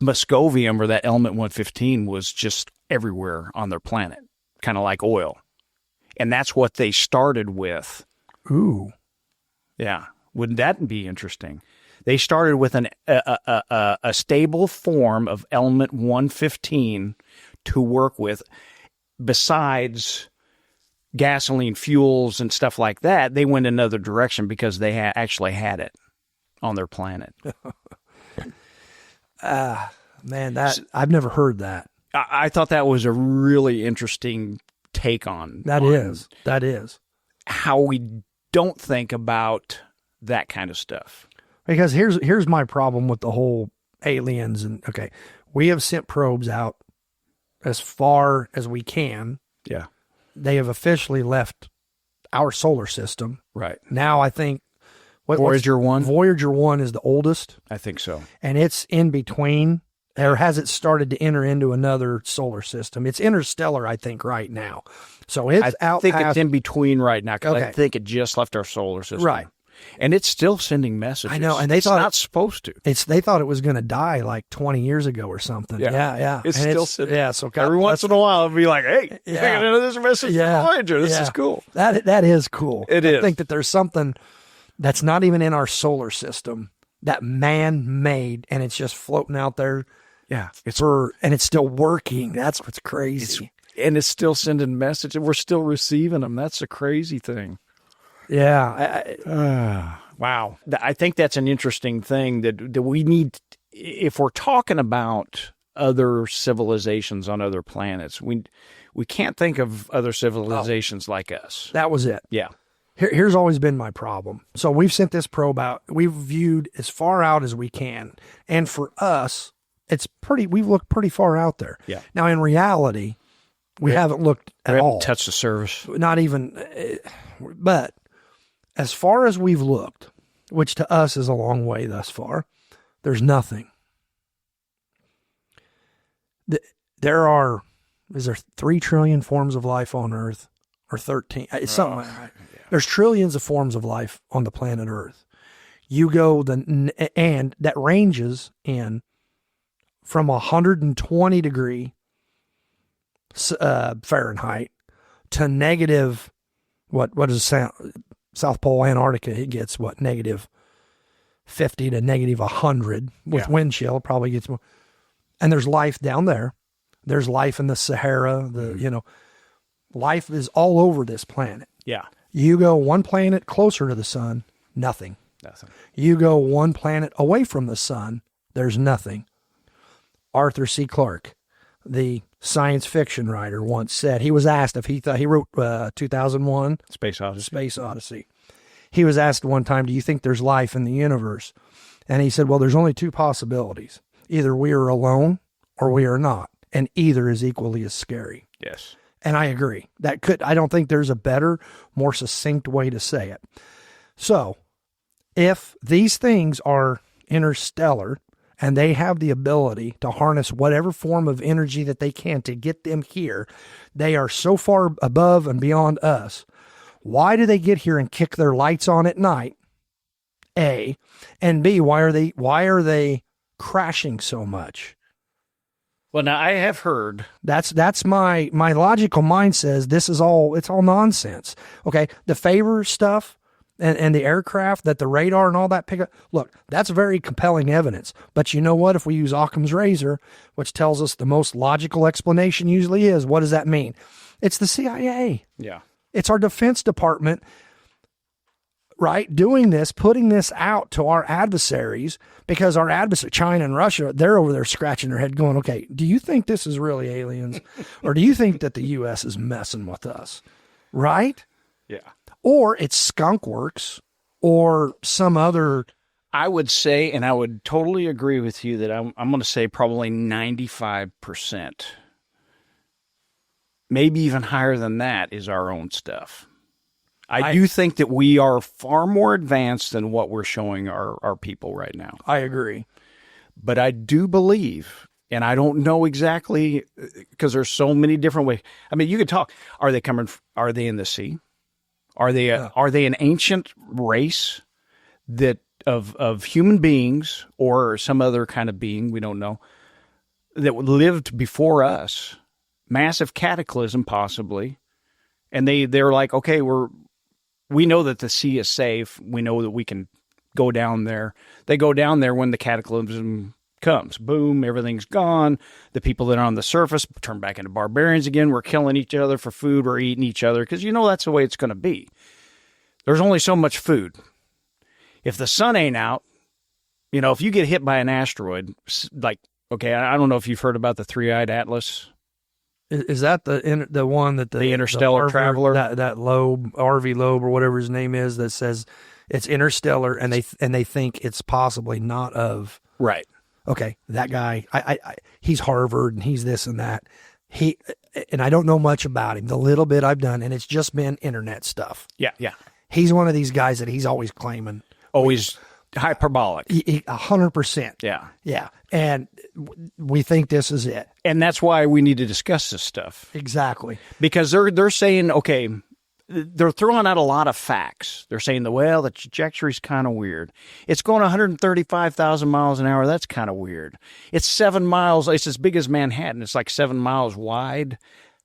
Moscovium or that element 115, was just everywhere on their planet, kind of like oil, and that's what they started with? Ooh, yeah, wouldn't that be interesting? They started with a stable form of element 115 to work with, besides gasoline fuels and stuff like that. They went another direction because they actually had it on their planet. Man, I've never heard that. I thought that was a really interesting take on that. Is how we don't think about that kind of stuff. Because here's my problem with the whole aliens. And we have sent probes out as far as we can. Yeah. They have officially left our solar system. Right. Now I think Voyager 1? Voyager 1 is the oldest. I think so. And it's in between, or has it started to enter into another solar system? It's interstellar, I think, right now. So it's I think it's in between right now, because I think it just left our solar system. Right. And it's still sending messages. I know, and they thought it's not supposed to. They thought it was going to die like 20 years ago or something. Yeah. It's still sitting. Yeah, so every once in a while, it'll be like, "Hey, I got another message from Voyager. This is cool." That is cool. It is. I think that there's something that's not even in our solar system that man made, and it's just floating out there. Yeah, and it's still working. That's what's crazy. And it's still sending messages. We're still receiving them. That's a crazy thing. Yeah. Wow. I think that's an interesting thing that we need. If we're talking about other civilizations on other planets, we can't think of other civilizations like us. That was it. Yeah. Here's always been my problem. So we've sent this probe out. We've viewed as far out as we can. And for us, we've looked pretty far out there. Yeah. Now, in reality, we haven't looked at all. Touched the surface. Not even, but as far as we've looked, which to us is a long way thus far, there's nothing. Is there 3 trillion forms of life on Earth? Or 13? It's something like that. Yeah. There's trillions of forms of life on the planet Earth. And that ranges in from 120 degree Fahrenheit to negative, what is South Pole Antarctica? It gets negative 50 to negative 100 with wind chill. Probably gets more. And there's life down there. There's life in the Sahara. Life is all over this planet. Yeah. You go one planet closer to the sun, nothing. You go one planet away from the sun, there's nothing. Arthur C. Clarke, the science fiction writer, once said, he was asked if he thought, he wrote 2001 Space Odyssey. He was asked one time, do you think there's life in the universe? And he said, well, there's only 2 possibilities. Either we are alone or we are not. And either is equally as scary. Yes. And I agree. I don't think there's a better, more succinct way to say it. So, if these things are interstellar and they have the ability to harness whatever form of energy that they can to get them here, they are so far above and beyond us. Why do they get here and kick their lights on at night? A. And B, why are they crashing so much? Well, now I have heard that's my logical mind says it's all nonsense. Okay, the favor stuff and the aircraft that the radar and all that pick up. Look, that's very compelling evidence. But you know what? If we use Occam's razor, which tells us the most logical explanation usually is, what does that mean? It's the CIA. Yeah, it's our Defense Department. Right, doing this, putting this out to our adversaries, because our adversary, China and Russia, they're over there scratching their head going, okay, do you think this is really aliens? Or do you think that the U.S. is messing with us? Right? Yeah. Or it's Skunk Works or some other. I would say, and I would totally agree with you, that I'm going to say probably 95%, maybe even higher than that, is our own stuff. I do think that we are far more advanced than what we're showing our people right now. I agree. But I do believe, and I don't know exactly, because there's so many different ways. I mean, you could talk. Are they in the sea? Are they an ancient race of human beings or some other kind of being, we don't know, that lived before us? Massive cataclysm, possibly. And they're like, okay, we know that the sea is safe. We know that we can go down there. They go down there when the cataclysm comes. Boom, everything's gone. The people that are on the surface turn back into barbarians again. We're killing each other for food. We're eating each other because that's the way it's going to be. There's only so much food. If the sun ain't out, if you get hit by an asteroid, like, okay, I don't know if you've heard about the Three-Eyed Atlas. Is that the one that the interstellar traveler, that Loeb, RV Loeb or whatever his name is, that says it's interstellar and they think it's possibly not of right? Okay, that guy, he's Harvard and he's this and that. And I don't know much about him. The little bit I've done, and it's just been internet stuff. Yeah. He's one of these guys that he's always claiming. Always hyperbolic. 100%. Yeah. And we think this is it. And that's why we need to discuss this stuff. Exactly. Because they're saying, okay, they're throwing out a lot of facts. They're saying, the trajectory's kind of weird. It's going 135,000 miles an hour. That's kind of weird. It's 7 miles. It's as big as Manhattan. It's like 7 miles wide.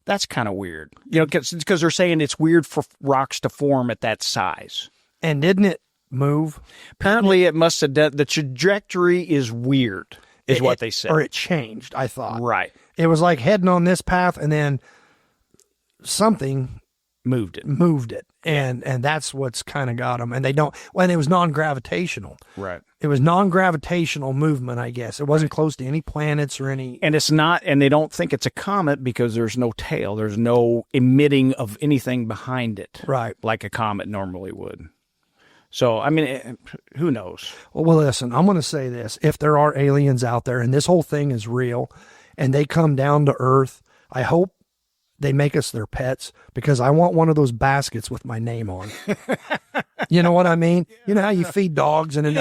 That's kind of weird. Because they're saying it's weird for rocks to form at that size. And didn't it move? Apparently it must have done. The trajectory is weird, is what they said. Or it changed, I thought. Right. It was like heading on this path and then something moved it. And that's what's kind of got them. And they don't, when it was non-gravitational. Right. It was non-gravitational movement, I guess. It wasn't close to any planets or any. And it's not, and they don't think it's a comet because there's no tail. There's no emitting of anything behind it. Right. Like a comet normally would. So, I mean, who knows? Well, listen, I'm going to say this. If there are aliens out there and this whole thing is real and they come down to Earth, I hope they make us their pets because I want one of those baskets with my name on. You know what I mean? You know how you feed dogs and then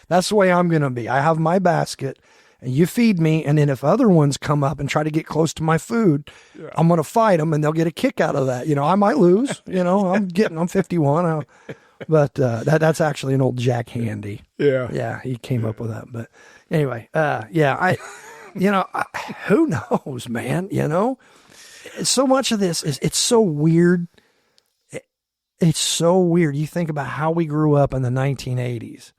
that's the way I'm going to be. I have my basket and you feed me. And then if other ones come up and try to get close to my food, I'm going to fight them and they'll get a kick out of that. You know, I might lose, you know, I'm 51. But that's actually an old Jack Handy. Yeah, he came up with that. But anyway, who knows, man? You know, so much of this it's so weird. It's so weird. You think about how we grew up in the 1980s,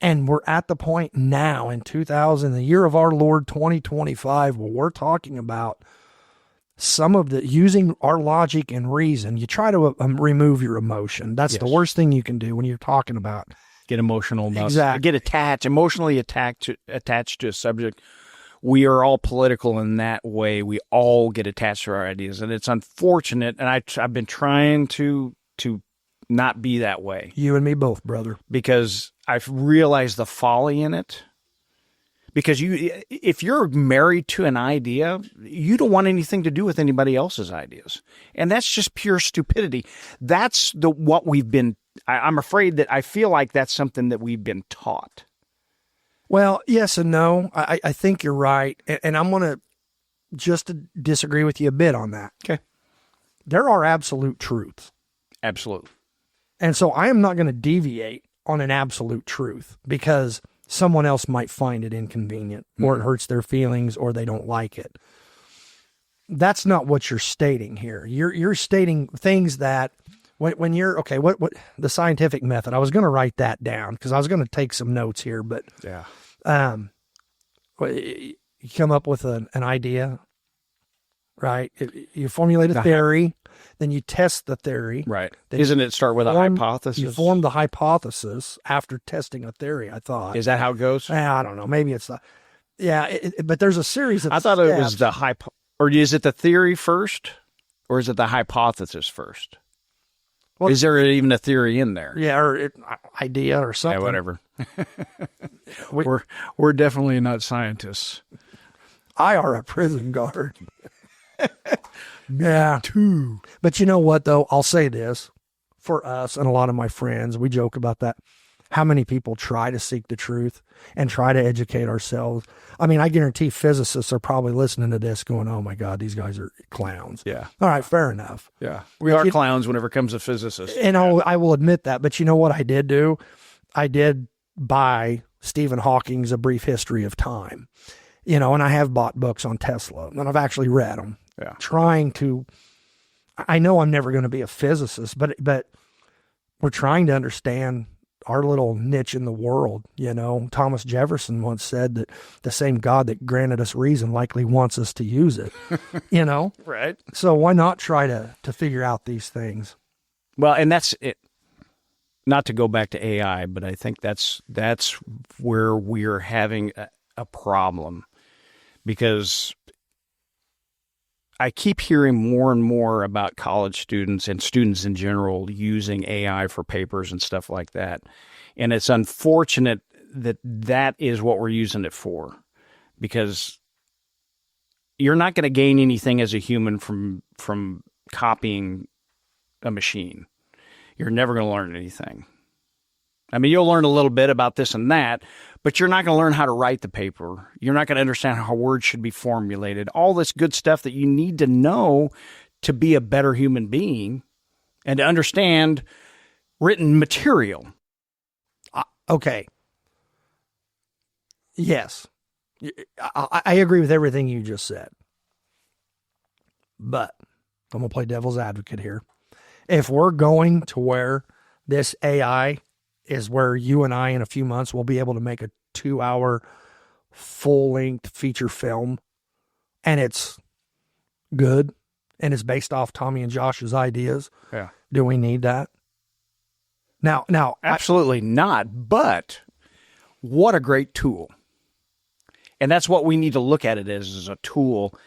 and we're at the point now in 2000, the year of our Lord 2025, where we're talking about some of the using our logic and reason. You try to remove your emotion. That's the worst thing you can do when you're talking about. Get emotional about exactly. Get attached, emotionally attached to a subject. We are all political in that way. We all get attached to our ideas, and it's unfortunate. And I've been trying to not be that way. You and me both, brother. Because I've realized the folly in it. Because if you're married to an idea, you don't want anything to do with anybody else's ideas. And that's just pure stupidity. That's what we've been, I'm afraid that I feel like that's something that we've been taught. Well, yes and no. I think you're right. And I'm going to just disagree with you a bit on that. Okay. There are absolute truths. Absolutely. And so I am not going to deviate on an absolute truth because someone else might find it inconvenient or it hurts their feelings or they don't like it. That's not what you're stating here. You're stating things that when you're, okay, what the scientific method, I was going to write that down because I was going to take some notes here, but you come up with an idea, right? You formulate a theory, then you test the theory. Right. Isn't it start with a hypothesis? You form the hypothesis after testing a theory, I thought. Is that how it goes? I don't know. Maybe it's the, but there's a series of I thought steps. It was the or is it the theory first or is it the hypothesis first? Well, is there even a theory in there? Yeah, or idea or something. Yeah, whatever. We're definitely not scientists. I are a prison guard. Yeah. Too. But you know what, though? I'll say this. For us and a lot of my friends, we joke about that. How many people try to seek the truth and try to educate ourselves? I mean, I guarantee physicists are probably listening to this going, oh, my God, these guys are clowns. Yeah. All right, fair enough. Yeah. We are clowns whenever it comes to physicists. And I will admit that. But you know what I did do? I did buy Stephen Hawking's A Brief History of Time. You know, and I have bought books on Tesla, and I've actually read them. Yeah. Trying to, I know I'm never going to be a physicist, but we're trying to understand our little niche in the world. You know, Thomas Jefferson once said that the same God that granted us reason likely wants us to use it, you know? Right. So why not try to figure out these things? Well, and that's it. Not to go back to AI, but I think that's where we're having a problem because I keep hearing more and more about college students and students in general using AI for papers and stuff like that. And it's unfortunate that that is what we're using it for because you're not going to gain anything as a human from copying a machine. You're never going to learn anything. I mean, you'll learn a little bit about this and that, but you're not going to learn how to write the paper. You're not going to understand how words should be formulated. All this good stuff that you need to know to be a better human being and to understand written material. Okay. Yes. I agree with everything you just said. But I'm going to play devil's advocate here. If we're going to where this AI is where you and I in a few months will be able to make a 2-hour full-length feature film and it's good and it's based off Tommy and Josh's ideas. Yeah. Do we need that? Now, absolutely not. But what a great tool. And that's what we need to look at it as a tool.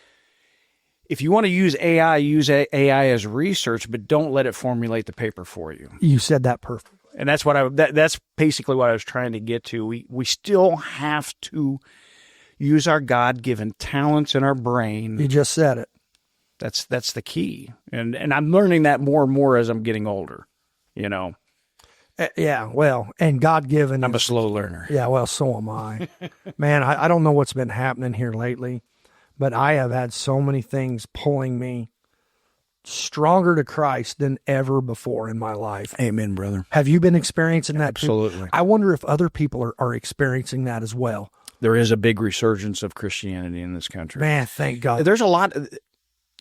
If you want to use AI as research, but don't let it formulate the paper for you. You said that perfect. And that's what that's basically what I was trying to get to. We still have to use our God-given talents in our brain. You just said it. That's the key. And I'm learning that more and more as I'm getting older, Yeah, well, and God-given. I'm a slow learner. Yeah, well, so am I. Man, I don't know what's been happening here lately, but I have had so many things pulling me stronger to Christ than ever before in my life. Amen, brother. Have you been experiencing that too? Absolutely. I wonder if other people are experiencing that as well. There is a big resurgence of Christianity in this country. Man, thank God. There's a lot,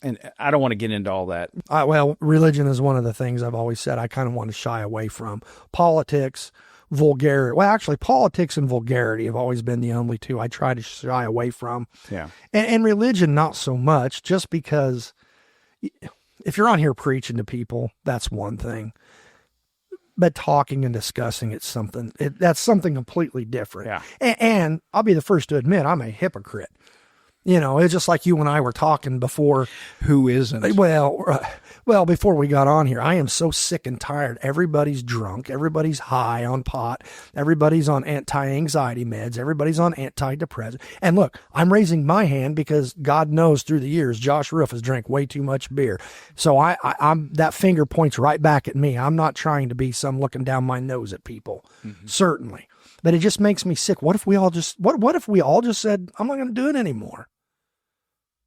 and I don't want to get into all that. Well, religion is one of the things I've always said I kind of want to shy away from. Politics, vulgarity. Well, actually, politics and vulgarity have always been the only two I try to shy away from. Yeah. And religion, not so much, just because if you're on here preaching to people, that's one thing. But talking and discussing that's something completely different. Yeah. And I'll be the first to admit I'm a hypocrite. It's just like you and I were talking before. Who isn't? Well, before we got on here, I am so sick and tired. Everybody's drunk. Everybody's high on pot. Everybody's on anti-anxiety meds. Everybody's on antidepressants. And look, I'm raising my hand because God knows through the years, Josh Rueff has drank way too much beer. So I'm that finger points right back at me. I'm not trying to be some looking down my nose at people, certainly. But it just makes me sick. What if we all just, what if we all just said, I'm not going to do it anymore?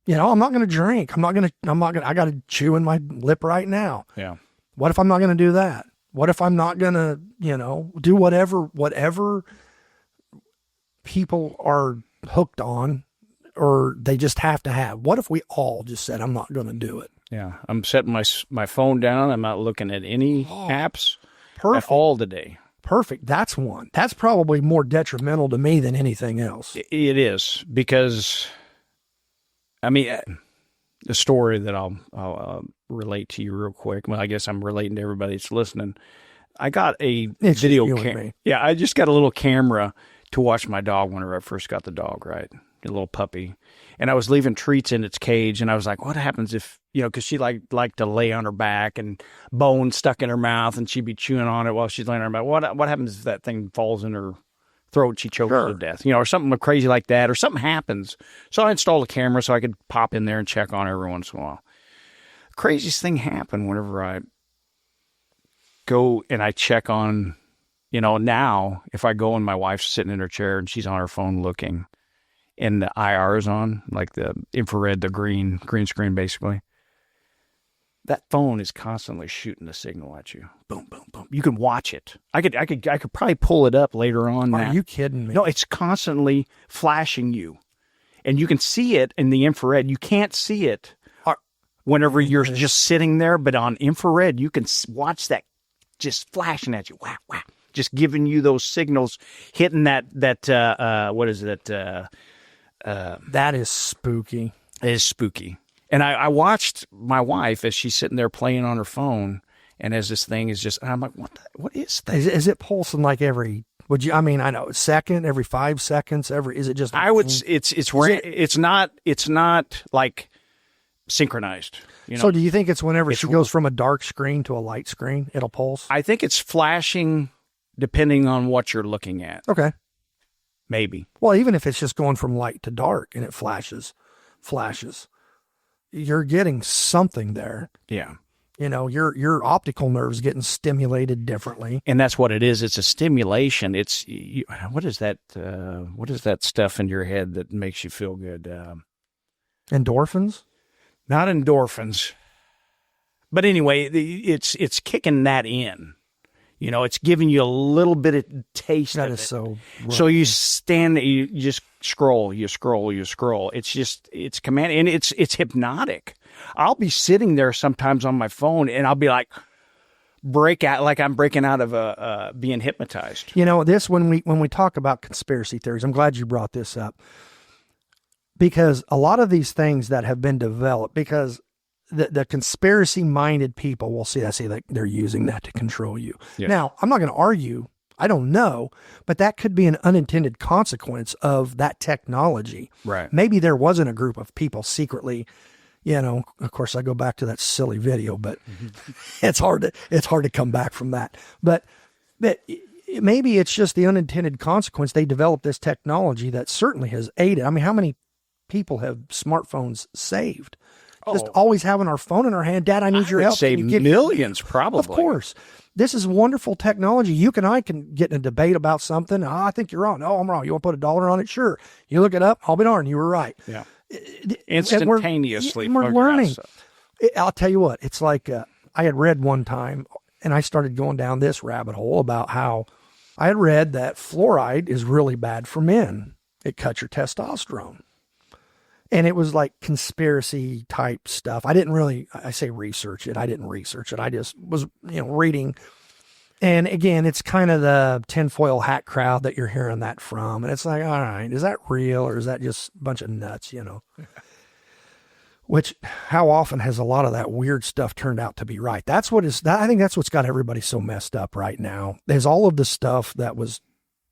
I'm not going to drink. I got to chew in my lip right now. Yeah. What if I'm not going to do that? What if I'm not going to, do whatever people are hooked on or they just have to have? What if we all just said, I'm not going to do it? Yeah. I'm setting my phone down. I'm not looking at any apps Perfect. at all today. Perfect. That's one. That's probably more detrimental to me than anything else. It is because, the story that I'll relate to you real quick. Well, I guess I'm relating to everybody that's listening. I got a video camera. Yeah, I just got a little camera to watch my dog whenever I first got the dog, right? A little puppy. And I was leaving treats in its cage, and I was like, what happens if, because she liked to lay on her back and bone stuck in her mouth, and she'd be chewing on it while she's laying on her back. What happens if that thing falls in her throat, she chokes to death, or something crazy like that, or something happens. So I installed a camera so I could pop in there and check on her every once in a while. The craziest thing happened whenever I go and I check on, now if I go and my wife's sitting in her chair and she's on her phone looking and the IR is on, like the infrared, the green screen basically, that phone is constantly shooting a signal at you. Boom, boom, boom. You can watch it. I could probably pull it up later on. Are you kidding me? No, it's constantly flashing you. And you can see it in the infrared. You can't see it whenever you're just sitting there, but on infrared, you can watch that just flashing at you. Wow, wow. Just giving you those signals, hitting that what is it? That is spooky. It is spooky. And I watched my wife as she's sitting there playing on her phone, and as this thing is just, and I'm like, what is that? Is it pulsing like every? I know second, every 5 seconds, is it just? It's not like synchronized. So do you think it's whenever she goes from a dark screen to a light screen, it'll pulse? I think it's flashing depending on what you're looking at. Okay. Maybe. Well, even if it's just going from light to dark and it flashes. You're getting something there. Yeah. Your optical nerves getting stimulated differently. And that's what it is. It's a stimulation. What is that? What is that stuff in your head that makes you feel good? Endorphins? Not endorphins. But anyway, it's kicking that in. It's giving you a little bit of taste of it. That is so right. So you you just scroll. It's command, and it's hypnotic. I'll be sitting there sometimes on my phone, and I'll be like, I'm breaking out of being hypnotized. This, when we talk about conspiracy theories, I'm glad you brought this up. Because a lot of these things that have been developed, because the conspiracy-minded people will see that they're using that to control you. Yeah. Now, I'm not going to argue. I don't know, but that could be an unintended consequence of that technology. Right. Maybe there wasn't a group of people secretly, of course I go back to that silly video, but it's hard to come back from that. But maybe it's just the unintended consequence. They developed this technology that certainly has aided. How many people have smartphones saved? Just always having our phone in our hand. Dad, I need your help. Save millions, probably. Of course. This is wonderful technology. You and I can get in a debate about something. Oh, I think you're wrong. No, I'm wrong. You want to put $1 on it? Sure. You look it up. I'll be darned. You were right. Yeah. Instantaneously. We're learning. I'll tell you what. It's like I had read one time, and I started going down this rabbit hole about how I had read that fluoride is really bad for men. It cuts your testosterone. And it was like conspiracy type stuff. I say research it. I didn't research it. I just was, reading. And again, it's kind of the tinfoil hat crowd that you're hearing that from. And it's like, all right, is that real or is that just a bunch of nuts, Which, how often has a lot of that weird stuff turned out to be right? I think that's what's got everybody so messed up right now. There's all of the stuff that was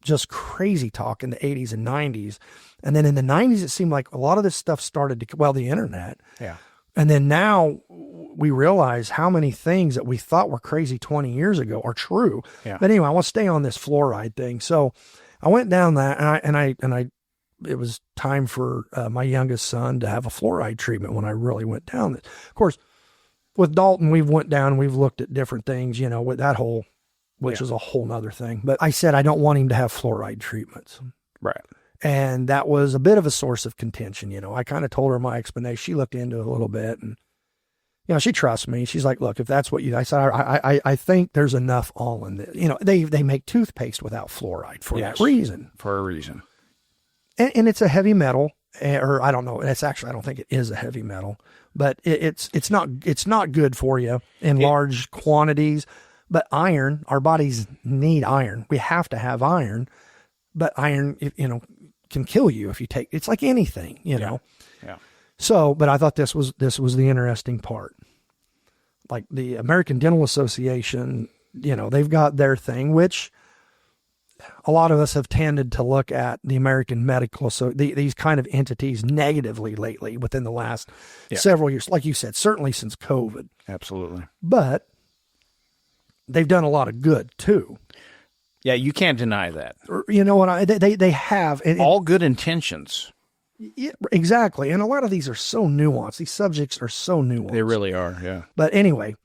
just crazy talk in the 80s and 90s. And then in the 90s, it seemed like a lot of this stuff started to, the internet. Yeah. And then now we realize how many things that we thought were crazy 20 years ago are true. Yeah. But anyway, I want to stay on this fluoride thing. So I went down that and it was time for my youngest son to have a fluoride treatment when I really went down this. Of course, with Dalton, we've looked at different things, with that whole, which is a whole nother thing. But I said, I don't want him to have fluoride treatments. Right. And that was a bit of a source of contention. I kind of told her my explanation. She looked into it a little bit and, she trusts me. She's like, look, if that's what I said, I think there's enough all in this. They make toothpaste without fluoride for that reason. For a reason. And it's a heavy metal, or I don't know. I don't think it is a heavy metal, but it's not good for you in large quantities. But iron, our bodies need iron. We have to have iron, but iron, can kill you if you take. It's like anything, Yeah. So, but I thought this was the interesting part. Like the American Dental Association, they've got their thing, which a lot of us have tended to look at the American Medical, so these kind of entities negatively lately within the last several years. Like you said, certainly since COVID. Absolutely. But they've done a lot of good too. Yeah, you can't deny that. You know what? They have all good intentions. Yeah, exactly. And a lot of these are so nuanced. These subjects are so nuanced. They really are. Yeah. But anyway,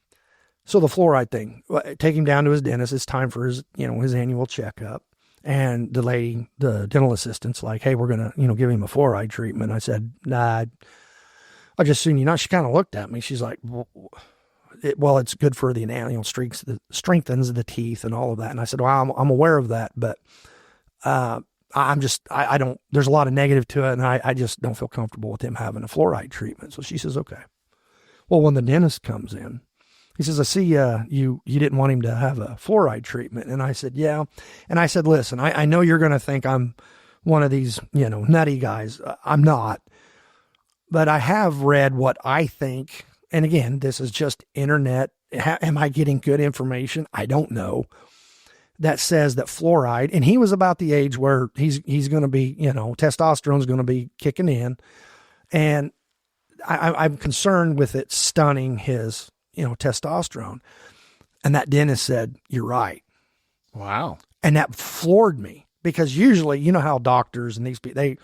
so the fluoride thing, take him down to his dentist. It's time for his, his annual checkup. And the dental assistant's like, hey, we're going to, give him a fluoride treatment. I said, nah, I just seen she kind of looked at me. She's like, well, it's good for the enamel, strengthens the teeth and all of that. And I said, well, I'm aware of that, but I don't, there's a lot of negative to it. And I just don't feel comfortable with him having a fluoride treatment. So she says, okay. Well, when the dentist comes in, he says, I see you didn't want him to have a fluoride treatment. And I said, yeah. And I said, listen, I know you're going to think I'm one of these, nutty guys. I'm not. But I have read what I think. And again, this is just internet. Am I getting good information? I don't know. That says that fluoride, and he was about the age where he's going to be, testosterone's going to be kicking in. And I'm concerned with it stunning his, testosterone. And that dentist said, you're right. Wow. And that floored me because usually, how doctors and these people,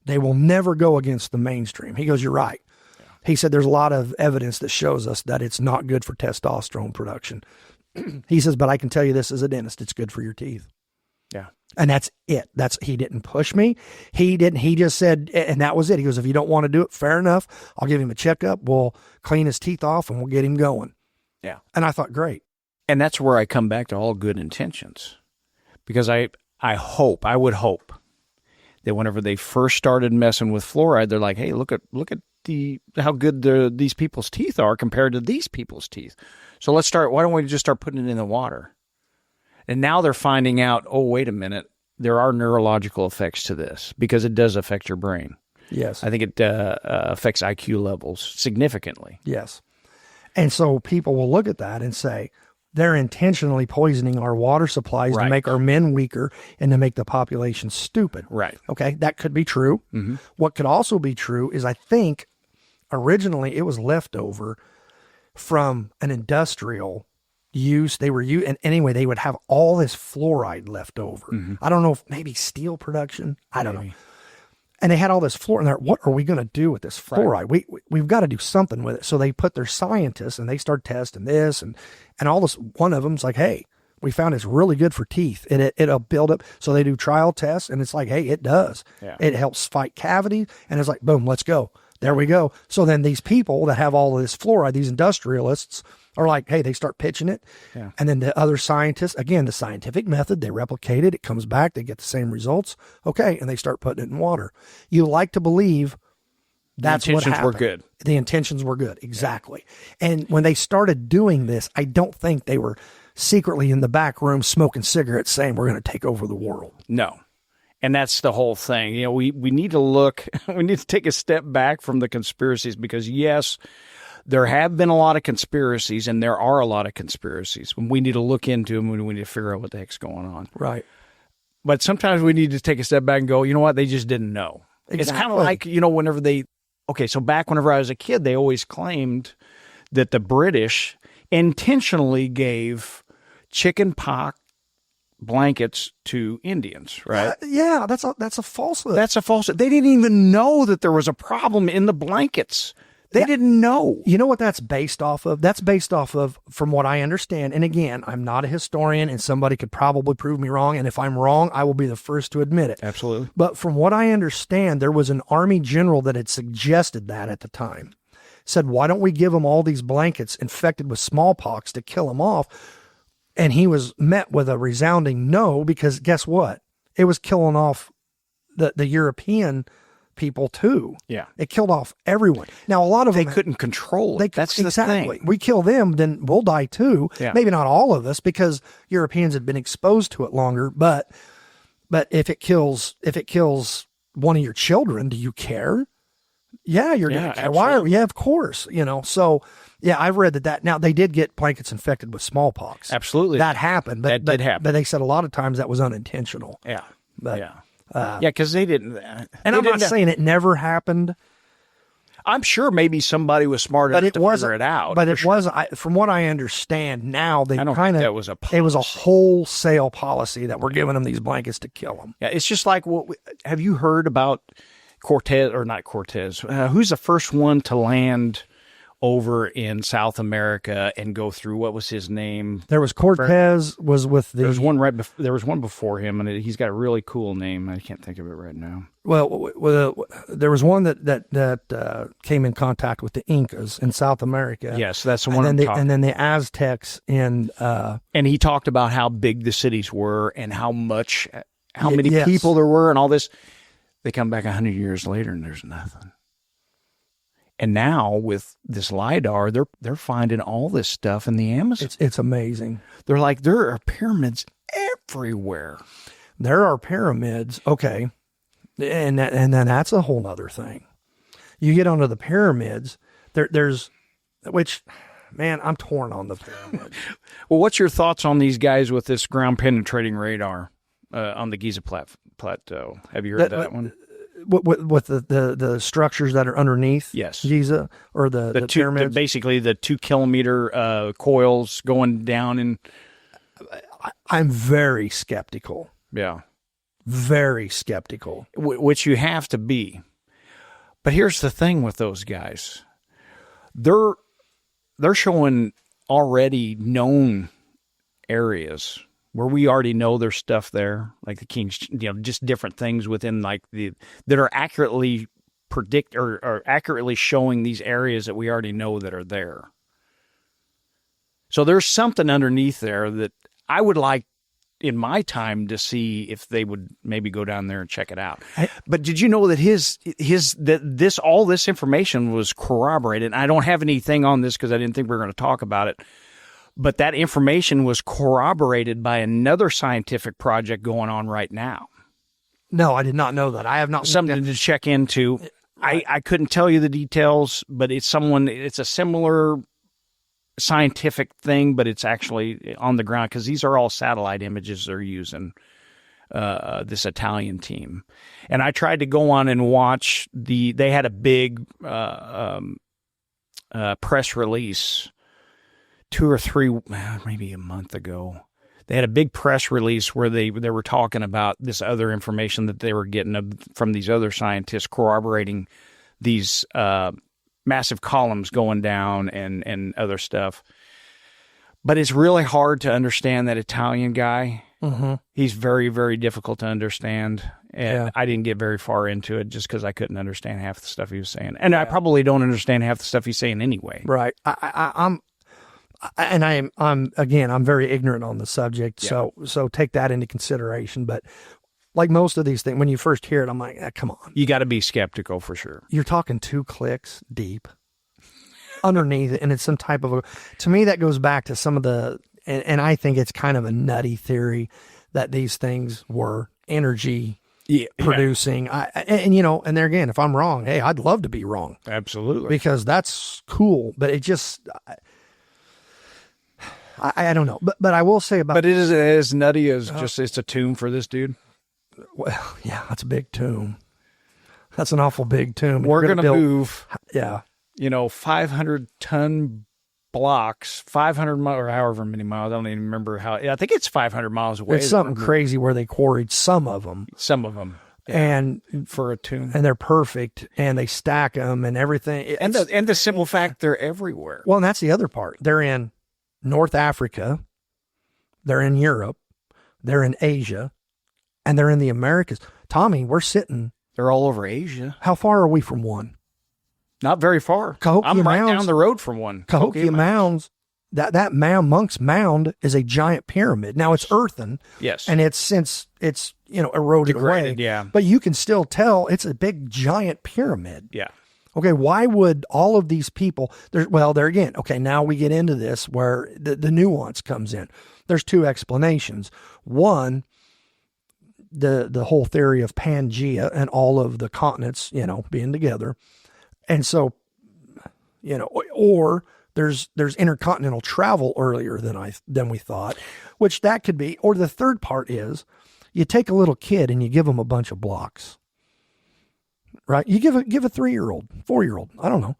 they will never go against the mainstream. He goes, you're right. Yeah. He said, there's a lot of evidence that shows us that it's not good for testosterone production. He says, but I can tell you this as a dentist, it's good for your teeth. Yeah. And that's it. He didn't push me. He just said, and that was it. He goes, if you don't want to do it, fair enough. I'll give him a checkup. We'll clean his teeth off and we'll get him going. Yeah. And I thought, great. And that's where I come back to all good intentions, because I would hope that whenever they first started messing with fluoride, they're like, hey, look at how good these people's teeth are compared to these people's teeth. So why don't we just start putting it in the water? And now they're finding out, oh, wait a minute, there are neurological effects to this because it does affect your brain. Yes. I think it affects IQ levels significantly. Yes. And so people will look at that and say, they're intentionally poisoning our water supplies to make our men weaker and to make the population stupid. Right. Okay, that could be true. Mm-hmm. What could also be true is I think originally it was leftover from an industrial use. They were and anyway, they would have all this fluoride left over. Mm-hmm. I don't know if maybe steel production. I don't know. And they had all this fluoride in there. What are we going to do with this fluoride? Right. We've got to do something with it. So they put their scientists and they start testing this and all this. One of them's like, hey, we found it's really good for teeth. It'll build up. So they do trial tests and it's like, hey, it does. Yeah. It helps fight cavities. And it's like, boom, let's go. There we go. So then these people that have all of this fluoride, these industrialists, are like, hey, they start pitching it. Yeah. And then the other scientists, again, the scientific method, they replicate it. It comes back. They get the same results. Okay. And they start putting it in water. You like to believe that's what happened. The intentions were good. The intentions were good. Exactly. Yeah. And when they started doing this, I don't think they were secretly in the back room smoking cigarettes saying we're going to take over the world. No. And that's the whole thing. You know, we need to look, we need to take a step back from the conspiracies because, yes, there have been a lot of conspiracies and there are a lot of conspiracies. We need to look into them and we need to figure out what the heck's going on. Right. But sometimes we need to take a step back and go, you know what? They just didn't know. Exactly. It's kind of like, you know, whenever I was a kid, they always claimed that the British intentionally gave chicken pox blankets to Indians, right? Yeah, that's a falsehood. That's a falsehood. They didn't even know that there was a problem in the blankets. They didn't know. You know what that's based off of? That's based off of, from what I understand, and again, I'm not a historian and somebody could probably prove me wrong, and if I'm wrong, I will be the first to admit it. Absolutely. But from what I understand, there was an Army general that had suggested that at the time. Said, why don't we give them all these blankets infected with smallpox to kill them off? And he was met with a resounding no, because guess what? It was killing off the European people too. Yeah. It killed off everyone. Now, a lot of They them couldn't control it. That's exactly. the thing. We kill them, then we'll die too. Yeah. Maybe not all of us because Europeans had been exposed to it longer, but if it kills one of your children, do you care? Yeah, you're going to care. Why? Yeah, of course. You know, so yeah, I've read that. Now they did get blankets infected with smallpox. Absolutely. That happened. But, that did happen. But they said a lot of times that was unintentional. Yeah. But, yeah. Because they didn't. And I'm not saying it never happened. I'm sure maybe somebody was smart enough to figure it out. But it was, from what I understand now, they kind of, it was a wholesale policy that we're giving them these blankets to kill them. Yeah, it's just like, have you heard about Cortez, or not Cortez? Who's the first one to land over in South America and go through? What was his name? There was Cortez was with the. There was one before him, and he's got a really cool name. I can't think of it right now. Well, there was one that came in contact with the Incas in South America. Yes, that's the one. And then the Aztecs in. And he talked about how big the cities were and how many people there were and all this. They come back 100 years later and there's nothing. And now with this LIDAR, they're finding all this stuff in the Amazon. It's amazing. They're like, there are pyramids everywhere. There are pyramids. Okay. And then that's a whole other thing. You get onto the pyramids, there's, which, man, I'm torn on the pyramids. Well, what's your thoughts on these guys with this ground penetrating radar on the Giza Plateau? Have you heard that one? With the structures that are underneath Giza, or the pyramids? Basically the 2 kilometer coils going down. And I'm very skeptical. Yeah. Very skeptical. Which you have to be. But here's the thing with those guys. They're showing already known areas where we already know there's stuff there, like the King's, just different things within that are accurately or accurately showing these areas that we already know that are there. So there's something underneath there that I would like in my time to see if they would maybe go down there and check it out. But did you know that all this information was corroborated? I don't have anything on this because I didn't think we were going to talk about it. But that information was corroborated by another scientific project going on right now. No, I did not know that. I have not. Something to check into. I couldn't tell you the details, but it's a similar scientific thing, but it's actually on the ground because these are all satellite images they're using, this Italian team. And I tried to go on and watch they had a big press release 2 or 3, maybe a month ago. they had a big press release where they were talking about this other information that they were getting from these other scientists corroborating these massive columns going down and other stuff. But it's really hard to understand that Italian guy. Mm-hmm. He's very, very difficult to understand. And I didn't get very far into it just because I couldn't understand half the stuff he was saying. And I probably don't understand half the stuff he's saying anyway. Right. I'm very ignorant on the subject. Yeah. So take that into consideration. But like most of these things, when you first hear it, I'm like, come on. You got to be skeptical for sure. You're talking 2 clicks deep underneath it. And it's some type of to me, that goes back to some of and I think it's kind of a nutty theory that these things were energy producing. And there again, if I'm wrong, hey, I'd love to be wrong. Absolutely. Because that's cool. But it just, I don't know. But I will say about. But it is as nutty as just it's a tomb for this dude. Well, yeah, that's a big tomb. That's an awful big tomb. We're going to move. Yeah. 500-ton blocks, 500 miles or however many miles. I don't even remember how. I think it's 500 miles away. It's something crazy where they quarried some of them. And for a tomb. And they're perfect, and they stack them and everything. And the simple fact they're everywhere. Well, and that's the other part. They're in North Africa, they're in Europe, they're in Asia, and they're in the Americas. Tommy, they're all over Asia. How far are we from one? Not very far. Cahokia I'm right Mounds, down the road from one. Cahokia Mounds. That Monk's Mound is a giant pyramid. Now it's earthen. Yes. And it's since it's, eroded degraded, away. Yeah. But you can still tell it's a big giant pyramid. Yeah. Okay, why would all of these people there again, okay, now we get into this where the nuance comes in. There's 2 explanations. One, the whole theory of Pangea and all of the continents, being together. And so, or there's intercontinental travel earlier than we thought, which that could be. Or the third part is you take a little kid and you give them a bunch of blocks, right? You give a 3-year-old, 4-year-old, I don't know,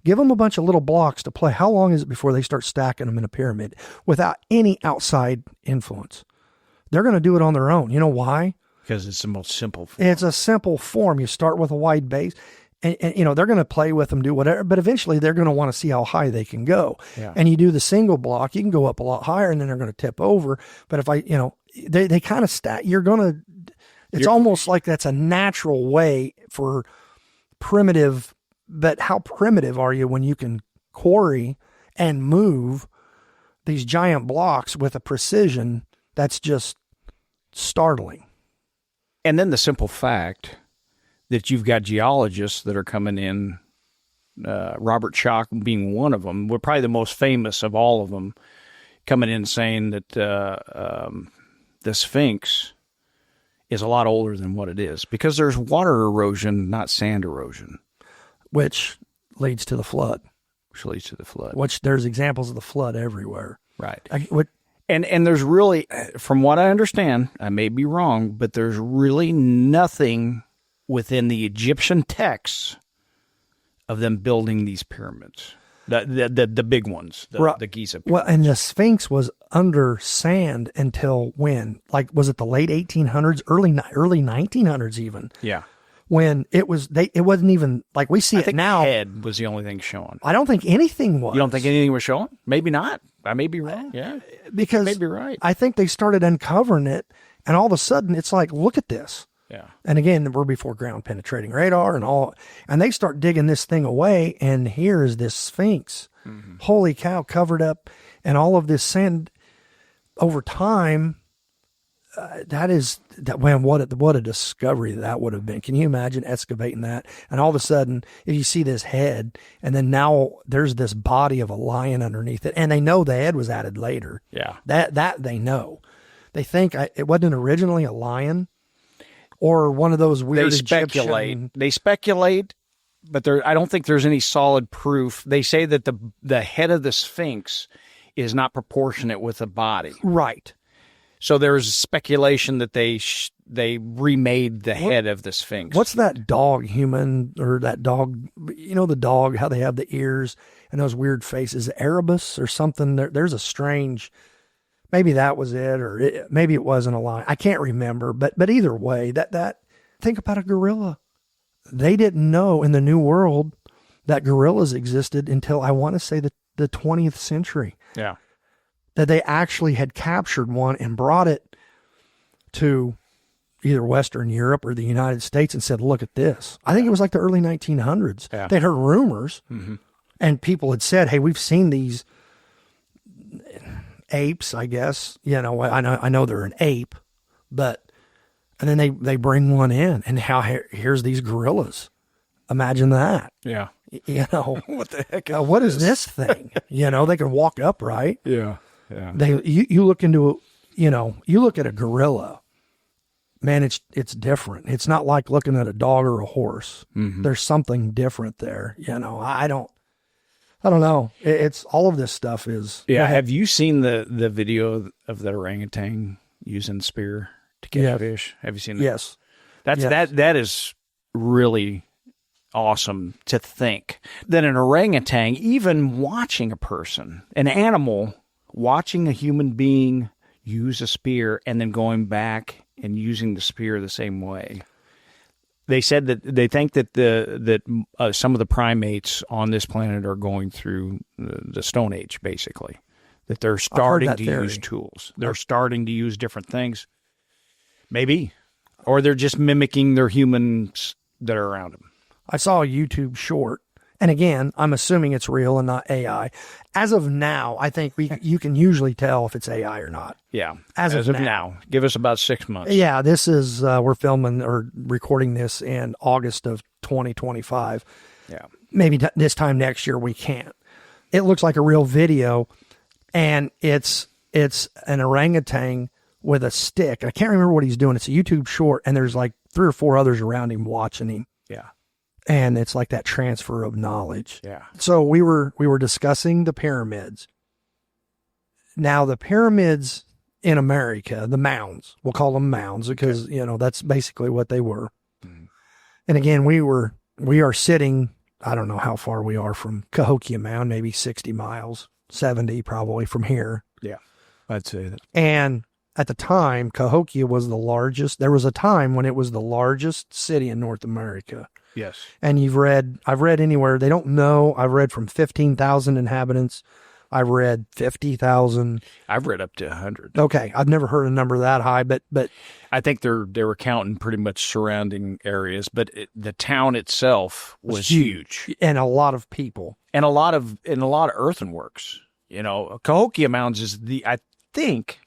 give them a bunch of little blocks to play. How long is it before they start stacking them in a pyramid without any outside influence? They're going to do it on their own. You know why? Because it's the most simple form. It's a simple form. You start with a wide base. And they're going to play with them, do whatever, but eventually they're going to want to see how high they can go. Yeah. And you do the single block, you can go up a lot higher, and then they're going to tip over. But if they kind of stack, it's almost like that's a natural way for primitive, but how primitive are you when you can quarry and move these giant blocks with a precision that's just startling. And then the simple fact that you've got geologists that are coming in, Robert Schoch being one of them, we're probably the most famous of all of them, coming in saying that the Sphinx is a lot older than what it is because there's water erosion, not sand erosion. Which leads to the flood. Which there's examples of the flood everywhere. Right. And there's really, from what I understand, I may be wrong, but there's really nothing within the Egyptian texts of them building these pyramids, the big ones, the Giza pyramids. Well, and the Sphinx was under sand until when? Like, was it the late 1800s, early 1900s even? Yeah. When it wasn't even like we see it now. The head was the only thing showing. I don't think anything was. You don't think anything was showing? Maybe not. I may be wrong. Yeah. Because you may be right. I think they started uncovering it, and all of a sudden it's like, look at this. Yeah. And again, we're before ground penetrating radar and they start digging this thing away, and here is this Sphinx. Mm-hmm. Holy cow, covered up, and all of this sand over time. What a discovery that would have been. Can you imagine excavating that? And all of a sudden, if you see this head, and then now there's this body of a lion underneath it, and they know the head was added later. Yeah. That they know. They think it wasn't originally a lion. Or one of those weird They speculate, but I don't think there's any solid proof. They say that the head of the Sphinx is not proportionate with the body. Right. So there's speculation that they remade the head of the Sphinx. What's that dog human, or that dog, the dog, how they have the ears and those weird faces, Erebus or something? There's a strange maybe that was it, or maybe it wasn't a lion. I can't remember, but either way, think about a gorilla. They didn't know in the New World that gorillas existed until, I want to say, the 20th century. Yeah. That they actually had captured one and brought it to either Western Europe or the United States and said, look at this. I think it was like the early 1900s. Yeah. They'd heard rumors, and people had said, hey, we've seen these apes, I guess. You know, I know they're an ape, but, and then they bring one in, and here's these gorillas. Imagine that. Yeah. You know, What the heck? what is this thing? You know, they can walk upright. Yeah. Yeah. You look into, you look at a gorilla, man, it's different. It's not like looking at a dog or a horse. There's something different there. You know, I don't know. It's all of this stuff is. Yeah. Have you seen the video of the orangutan using spear to catch fish? Have you seen that? Yes. That is really awesome to think that an orangutan, even watching a person, an animal, watching a human being use a spear and then going back and using the spear the same way. They said that they think that some of the primates on this planet are going through the Stone Age, basically. That they're starting to use tools. They're starting to use different things. Maybe. Or they're just mimicking their humans that are around them. I saw a YouTube short, and again, I'm assuming it's real and not AI. As of now, I think you can usually tell if it's AI or not. Yeah. As of now. Give us about 6 months. Yeah, this is, we're filming or recording this in August of 2025. Yeah. Maybe this time next year we can't. It looks like a real video, and it's an orangutan with a stick. I can't remember what he's doing. It's a YouTube short, and there's like 3 or 4 others around him watching him. Yeah. And it's like that transfer of knowledge. Yeah. So we were discussing the pyramids. Now the pyramids in America, the mounds, we'll call them mounds because, that's basically what they were. And again, we are sitting, I don't know how far we are from Cahokia Mound, maybe 60 miles, 70 probably from here. Yeah. I'd say that. And at the time, Cahokia was the largest. There was a time when it was the largest city in North America. Yes. And I've read anywhere, they don't know. I've read from 15,000 inhabitants. I've read 50,000. I've read up to 100. Okay. I've never heard a number that high, but I think they were counting pretty much surrounding areas, but the town itself was huge. And a lot of people. And a lot of earthworks. Cahokia Mounds is I think,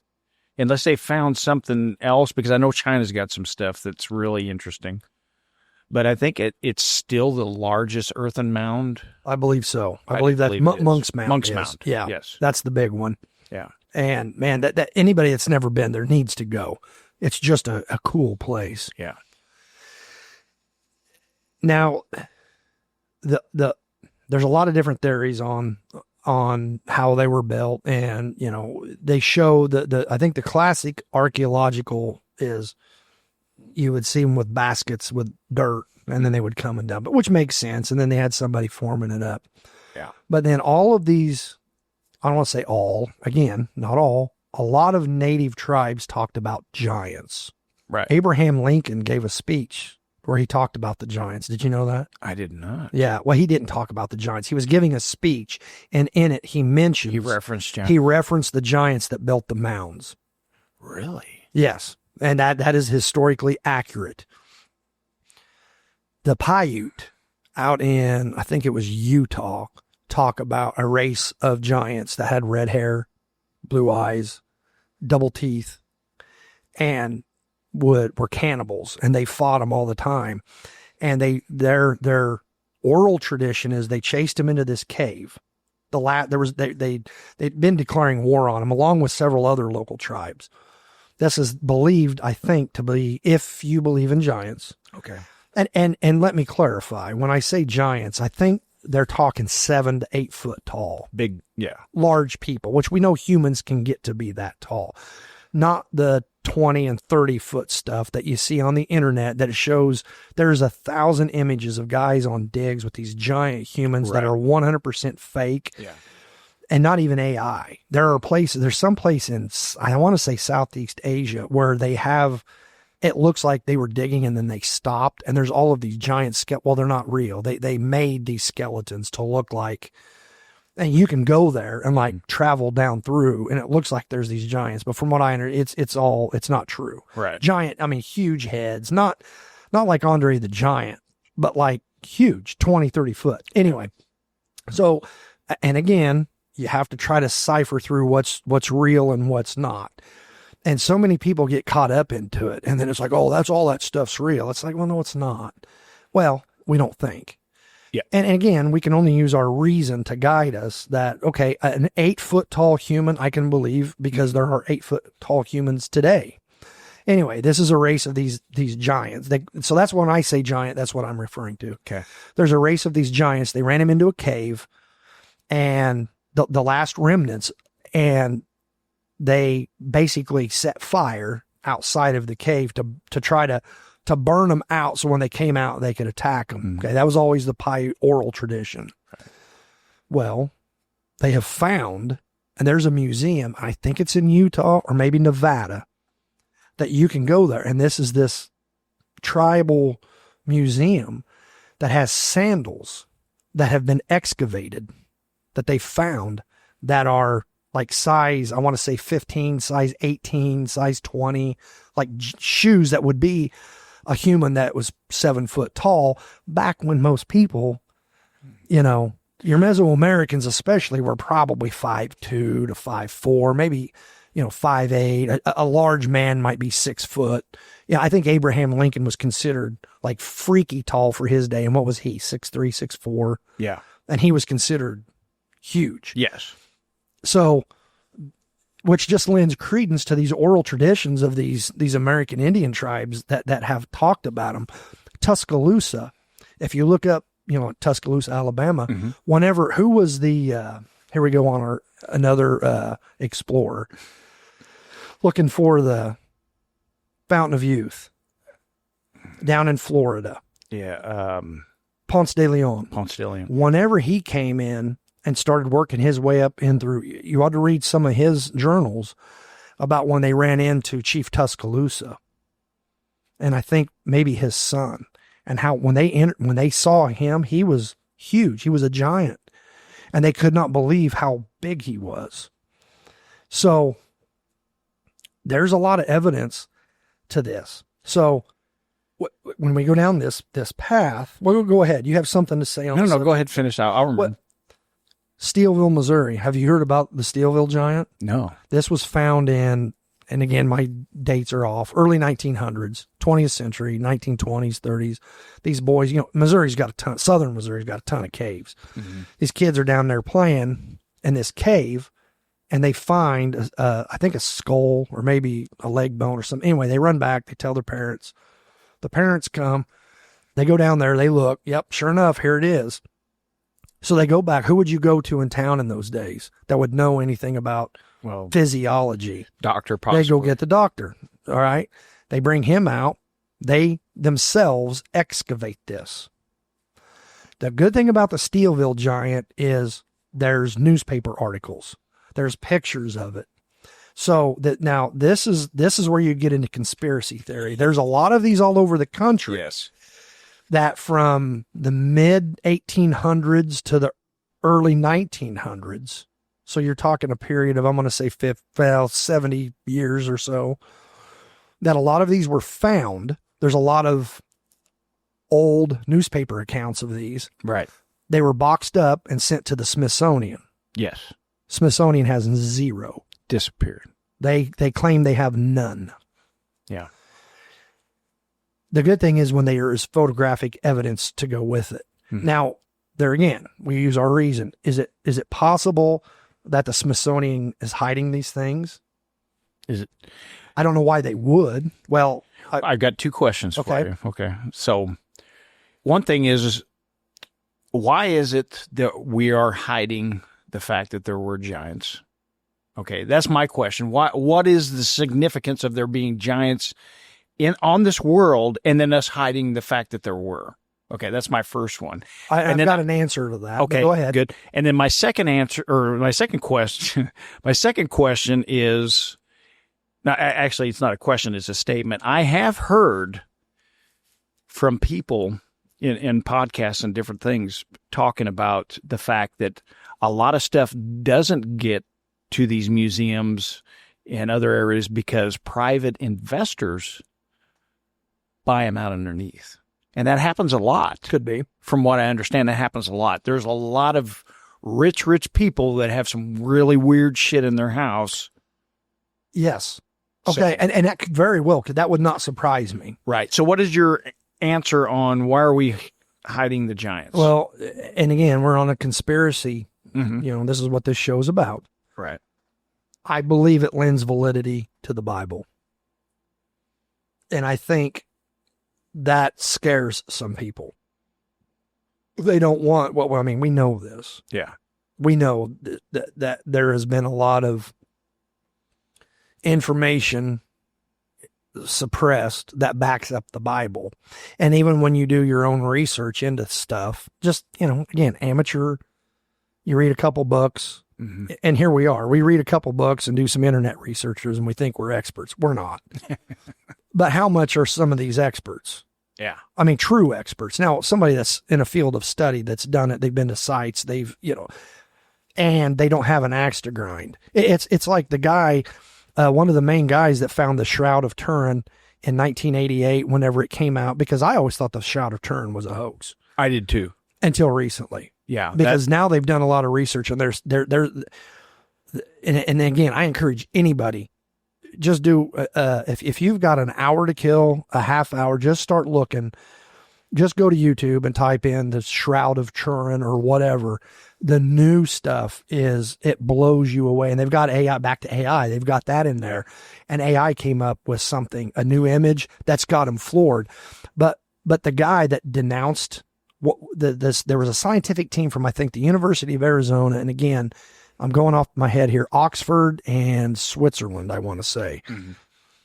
unless they found something else, because I know China's got some stuff that's really interesting. But I think it's still the largest earthen mound. I believe so. I believe that Monk's Mound. Monk's Mound. Yeah. Yes. That's the big one. Yeah. And man, that anybody that's never been there needs to go. It's just a cool place. Yeah. Now, there's a lot of different theories on how they were built, and they show I think the classic archaeological is you would see them with baskets with dirt, and then they would come and dump it, which makes sense. And then they had somebody forming it up. Yeah. But then all of these, I don't want to say all, again, not all, a lot of native tribes talked about giants. Right. Abraham Lincoln gave a speech where he talked about the giants. Did you know that? I did not. Yeah. Well, he didn't talk about the giants. He was giving a speech, and in it, he referenced the giants that built the mounds. Really? Yes. And that is historically accurate. The Paiute out in, I think it was Utah, talk about a race of giants that had red hair, blue eyes, double teeth, and were cannibals, and they fought them all the time. And their oral tradition is they chased them into this cave. They'd been declaring war on them along with several other local tribes. This is believed, I think, to be, if you believe in giants. Okay. And let me clarify. When I say giants, I think they're talking 7 to 8 foot tall. Big, yeah. Large people, which we know humans can get to be that tall. Not the 20 and 30 foot stuff that you see on the internet that shows there's 1,000 images of guys on digs with these giant humans that are 100% fake. Yeah. and not even AI. There's some place in, I want to say Southeast Asia, where they have, it looks like they were digging and then they stopped, and there's all of these giant well, they're not real. They made these skeletons to look like, and you can go there and like travel down through, and it looks like there's these giants. But from what I understand, it's not true. Right. Giant, I mean, huge heads, not like Andre the Giant, but like huge, 20, 30 foot. Anyway, so, and again, you have to try to cipher through what's real and what's not. And so many people get caught up into it. And then it's like, oh, that's all that stuff's real. It's like, well, no, it's not. Well, we don't think. Yeah. And again, we can only use our reason to guide us that, okay, an 8-foot tall human, I can believe, because there are 8-foot tall humans today. Anyway, this is a race of these giants. So that's when I say giant, that's what I'm referring to. Okay. There's a race of these giants. They ran him into a cave, and the last remnants, and they basically set fire outside of the cave to try to burn them out, so when they came out, they could attack them. Okay, that was always the Pai oral tradition. Well, they have found, and there's a museum, I think it's in Utah or maybe Nevada, that you can go there, and this tribal museum that has sandals that have been excavated, that they found, that are like size, I want to say 15, size 18, size 20, like shoes that would be a human that was 7 foot tall back when most people, your Mesoamericans especially, were probably 5'2" to 5'4", maybe, 5'8". A large man might be 6 foot. Yeah, I think Abraham Lincoln was considered like freaky tall for his day. And what was he? 6'3", 6'4". Yeah. And he was considered huge. Yes. So, which just lends credence to these oral traditions of these American Indian tribes that have talked about them. Tuscaloosa, if you look up, Tuscaloosa, Alabama, who was the, here we go on another explorer, looking for the Fountain of Youth down in Florida. Yeah. Ponce de Leon. Whenever he came in and started working his way up in through, you ought to read some of his journals about when they ran into Chief Tuscaloosa, and I think maybe his son, and how when they saw him, he was huge. He was a giant, and they could not believe how big he was. So there's a lot of evidence to this. So when we go down this path, well, go ahead. You have something to say on No, go ahead, finish out. I'll remember. Steelville, Missouri. Have you heard about the Steelville giant? No. This was found in, and again, my dates are off, early 1900s, 20th century, 1920s, 30s. These boys, Missouri's got southern Missouri's got a ton of caves. Mm-hmm. These kids are down there playing in this cave, and they find, I think, a skull or maybe a leg bone or something. Anyway, they run back. They tell their parents. The parents come. They go down there. They look. Yep, sure enough, here it is. So they go back. Who would you go to in town in those days that would know anything about physiology? Doctor, possibly. They go get the doctor. All right. They bring him out. They themselves excavate this. The good thing about the Steelville giant is there's newspaper articles. There's pictures of it. So that now this is where you get into conspiracy theory. There's a lot of these all over the country. Yes. That from the mid 1800s to the early 1900s. So you're talking a period of, I'm going to say 70 years or so, that a lot of these were found. There's a lot of old newspaper accounts of these. Right. They were boxed up and sent to the Smithsonian. Yes. Smithsonian has 0. Disappeared. They claim they have none. Yeah. The good thing is when there is photographic evidence to go with it. Mm-hmm. Now, there again, we use our reason. Is it possible that the Smithsonian is hiding these things? Is it? I don't know why they would. Well, I've got 2 questions for you. Okay. So one thing is why is it that we are hiding the fact that there were giants? Okay, that's my question. What is the significance of there being giants on this world, and then us hiding the fact that there were? Okay, that's my first one. I've got an answer to that. Okay, go ahead. Good. And then my second answer, or my second question, is, now actually it's not a question, it's a statement. I have heard from people in podcasts and different things talking about the fact that a lot of stuff doesn't get to these museums and other areas because private investors buy them out underneath. And that happens a lot. Could be. From what I understand, that happens a lot. There's a lot of rich people that have some really weird shit in their house. Yes. Okay. So, and that could very well, because that would not surprise me. Right. So what is your answer on why are we hiding the giants? Well, and again, we're on a conspiracy. Mm-hmm. This is what this show's about. Right. I believe it lends validity to the Bible. And I think that scares some people. They don't want, we know this. Yeah. We know that there has been a lot of information suppressed that backs up the Bible. And even when you do your own research into stuff, just, again, amateur, you read a couple books, and here we are. We read a couple books and do some internet researchers, and we think we're experts. We're not. But how much are some of these experts? Yeah. I mean, true experts. Now, somebody that's in a field of study that's done it, they've been to sites, they've, and they don't have an axe to grind. It's like the guy, one of the main guys that found the Shroud of Turin in 1988, whenever it came out, because I always thought the Shroud of Turin was a hoax. I did too. Until recently. Yeah. Because now they've done a lot of research, and and again, I encourage anybody, just do, if you've got an hour to kill, a half hour, just start looking. Just go to YouTube and type in the Shroud of Turin or whatever. The new stuff it blows you away. And they've got AI, back to AI. They've got that in there. And AI came up with something, a new image that's got them floored. But the guy that denounced there was a scientific team from, I think, the University of Arizona. And again, I'm going off my head here, Oxford and Switzerland, I want to say. Mm-hmm.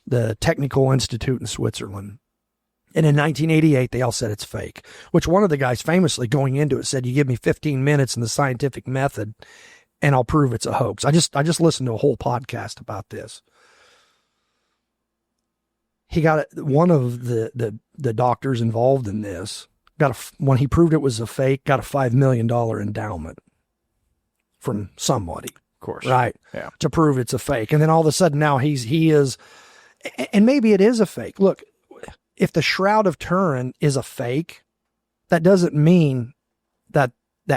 The Technical Institute in Switzerland. And in 1988, they all said it's fake, which one of the guys famously going into it said, you give me 15 minutes in the scientific method and I'll prove it's a hoax. I just listened to a whole podcast about this. He got one of the doctors involved in this when he proved it was a fake, got a $5 million endowment from somebody. Of course. Right. Yeah. To prove it's a fake. And then all of a sudden now he is, and maybe it is a fake. Look, if the Shroud of Turin is a fake, that doesn't mean that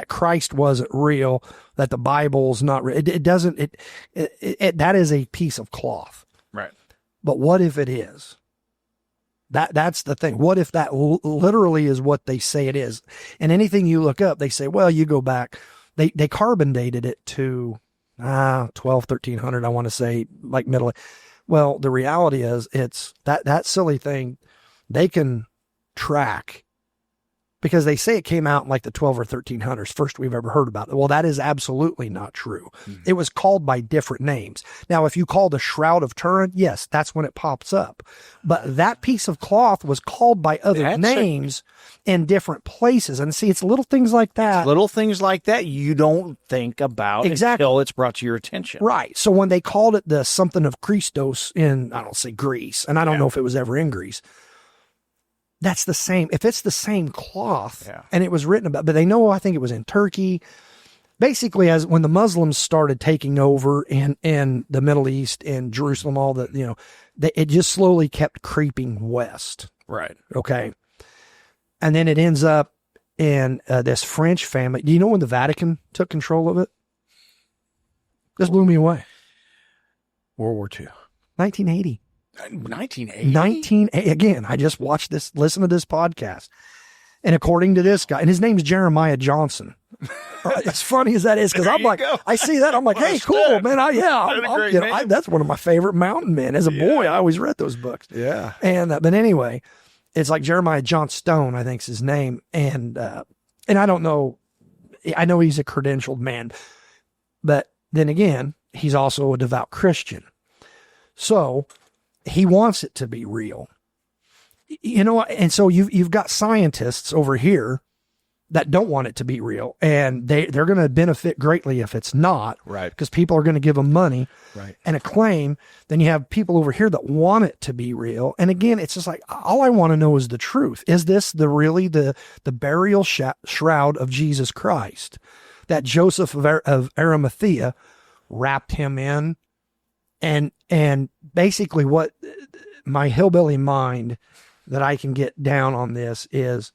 Christ wasn't real, that the Bible's not real. It doesn't, that is a piece of cloth. Right. But what if it is? That's the thing. What if that literally is what they say it is? And anything you look up, they say, well, you go back, they carbon dated it to 1300, I want to say, like middle. Well, the reality is it's that silly thing they can track, because they say it came out in like the 12 or 1300s, first we've ever heard about it. Well, that is absolutely not true. Mm-hmm. It was called by different names. Now, if you call the Shroud of Turin, yes, that's when it pops up. But that piece of cloth was called by other names in different places. And see, it's little things like that. Little things like that you don't think about until it's brought to your attention. Right. So when they called it the something of Christos in, I don't say Greece, and I don't know if it was ever in Greece. That's the same. If it's the same cloth and it was written about, but they know, I think it was in Turkey. Basically, as when the Muslims started taking over in the Middle East and Jerusalem, all the, it just slowly kept creeping west. Right. Okay. And then it ends up in this French family. Do you know when the Vatican took control of it? This blew me away. World War II. 1980. 1980? Again, I just watched this, listen to this podcast. And according to this guy, and his name's Jeremiah Johnson. As funny as that is, because I'm like, I see that. I'm like, hey, cool, man. That's one of my favorite mountain men. As a boy, I always read those books. Yeah. And, but anyway, it's like Jeremiah Johnstone, I think's his name. And I don't know, I know he's a credentialed man, but then again, he's also a devout Christian. So he wants it to be real. and so you've got scientists over here that don't want it to be real, and they're going to benefit greatly if it's not, right? Because people are going to give them money, right, and acclaim. Then you have people over here that want it to be real, and again, it's just like, all I want to know is the truth. Is this really the burial shroud of Jesus Christ that Joseph of Arimathea wrapped him in? And basically, what my hillbilly mind that I can get down on this is,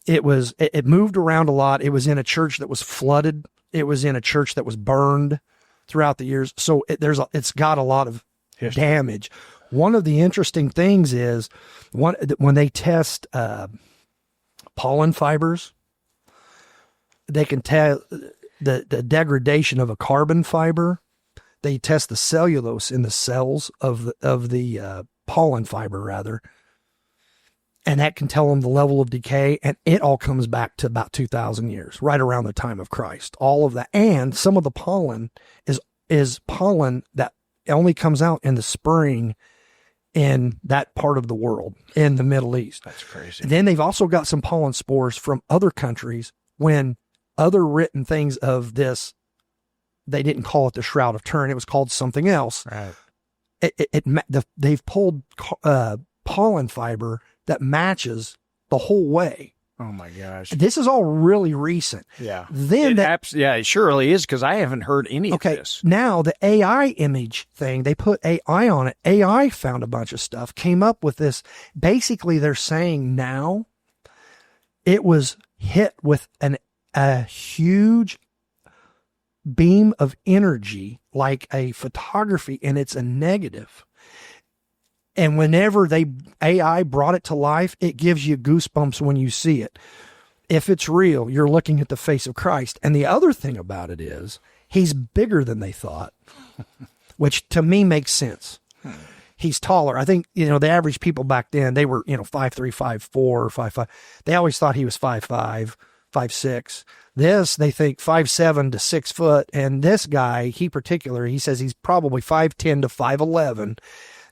it moved around a lot. It was in a church that was flooded. It was in a church that was burned throughout the years. So it's got a lot of damage. One of the interesting things is when they test pollen fibers, they can tell the degradation of a carbon fiber. They test the cellulose in the cells of the pollen fiber, rather. And that can tell them the level of decay, and it all comes back to about 2,000 years, right around the time of Christ. All of that, and some of the pollen is pollen that only comes out in the spring in that part of the world, in the Middle East. That's crazy. And then they've also got some pollen spores from other countries. When other written things of this, they didn't call it the Shroud of Turin; it was called something else. Right. They've pulled pollen fiber that matches the whole way. Oh my gosh. This is all really recent. Yeah. Then it surely is, because I haven't heard any of this. Now the AI image thing, they put AI on it. AI found a bunch of stuff, came up with this. Basically, they're saying now it was hit with a huge beam of energy, like a photography, and it's a negative. And whenever AI brought it to life, it gives you goosebumps when you see it. If it's real, you're looking at the face of Christ. And the other thing about it is, he's bigger than they thought, which to me makes sense. He's taller. I think, the average people back then, they were, 5'3", 5'4", 5'5". They always thought he was 5'5", 5'6". This, they think 5'7" to 6 foot. And this guy, he says he's probably 5'10" to 5'11".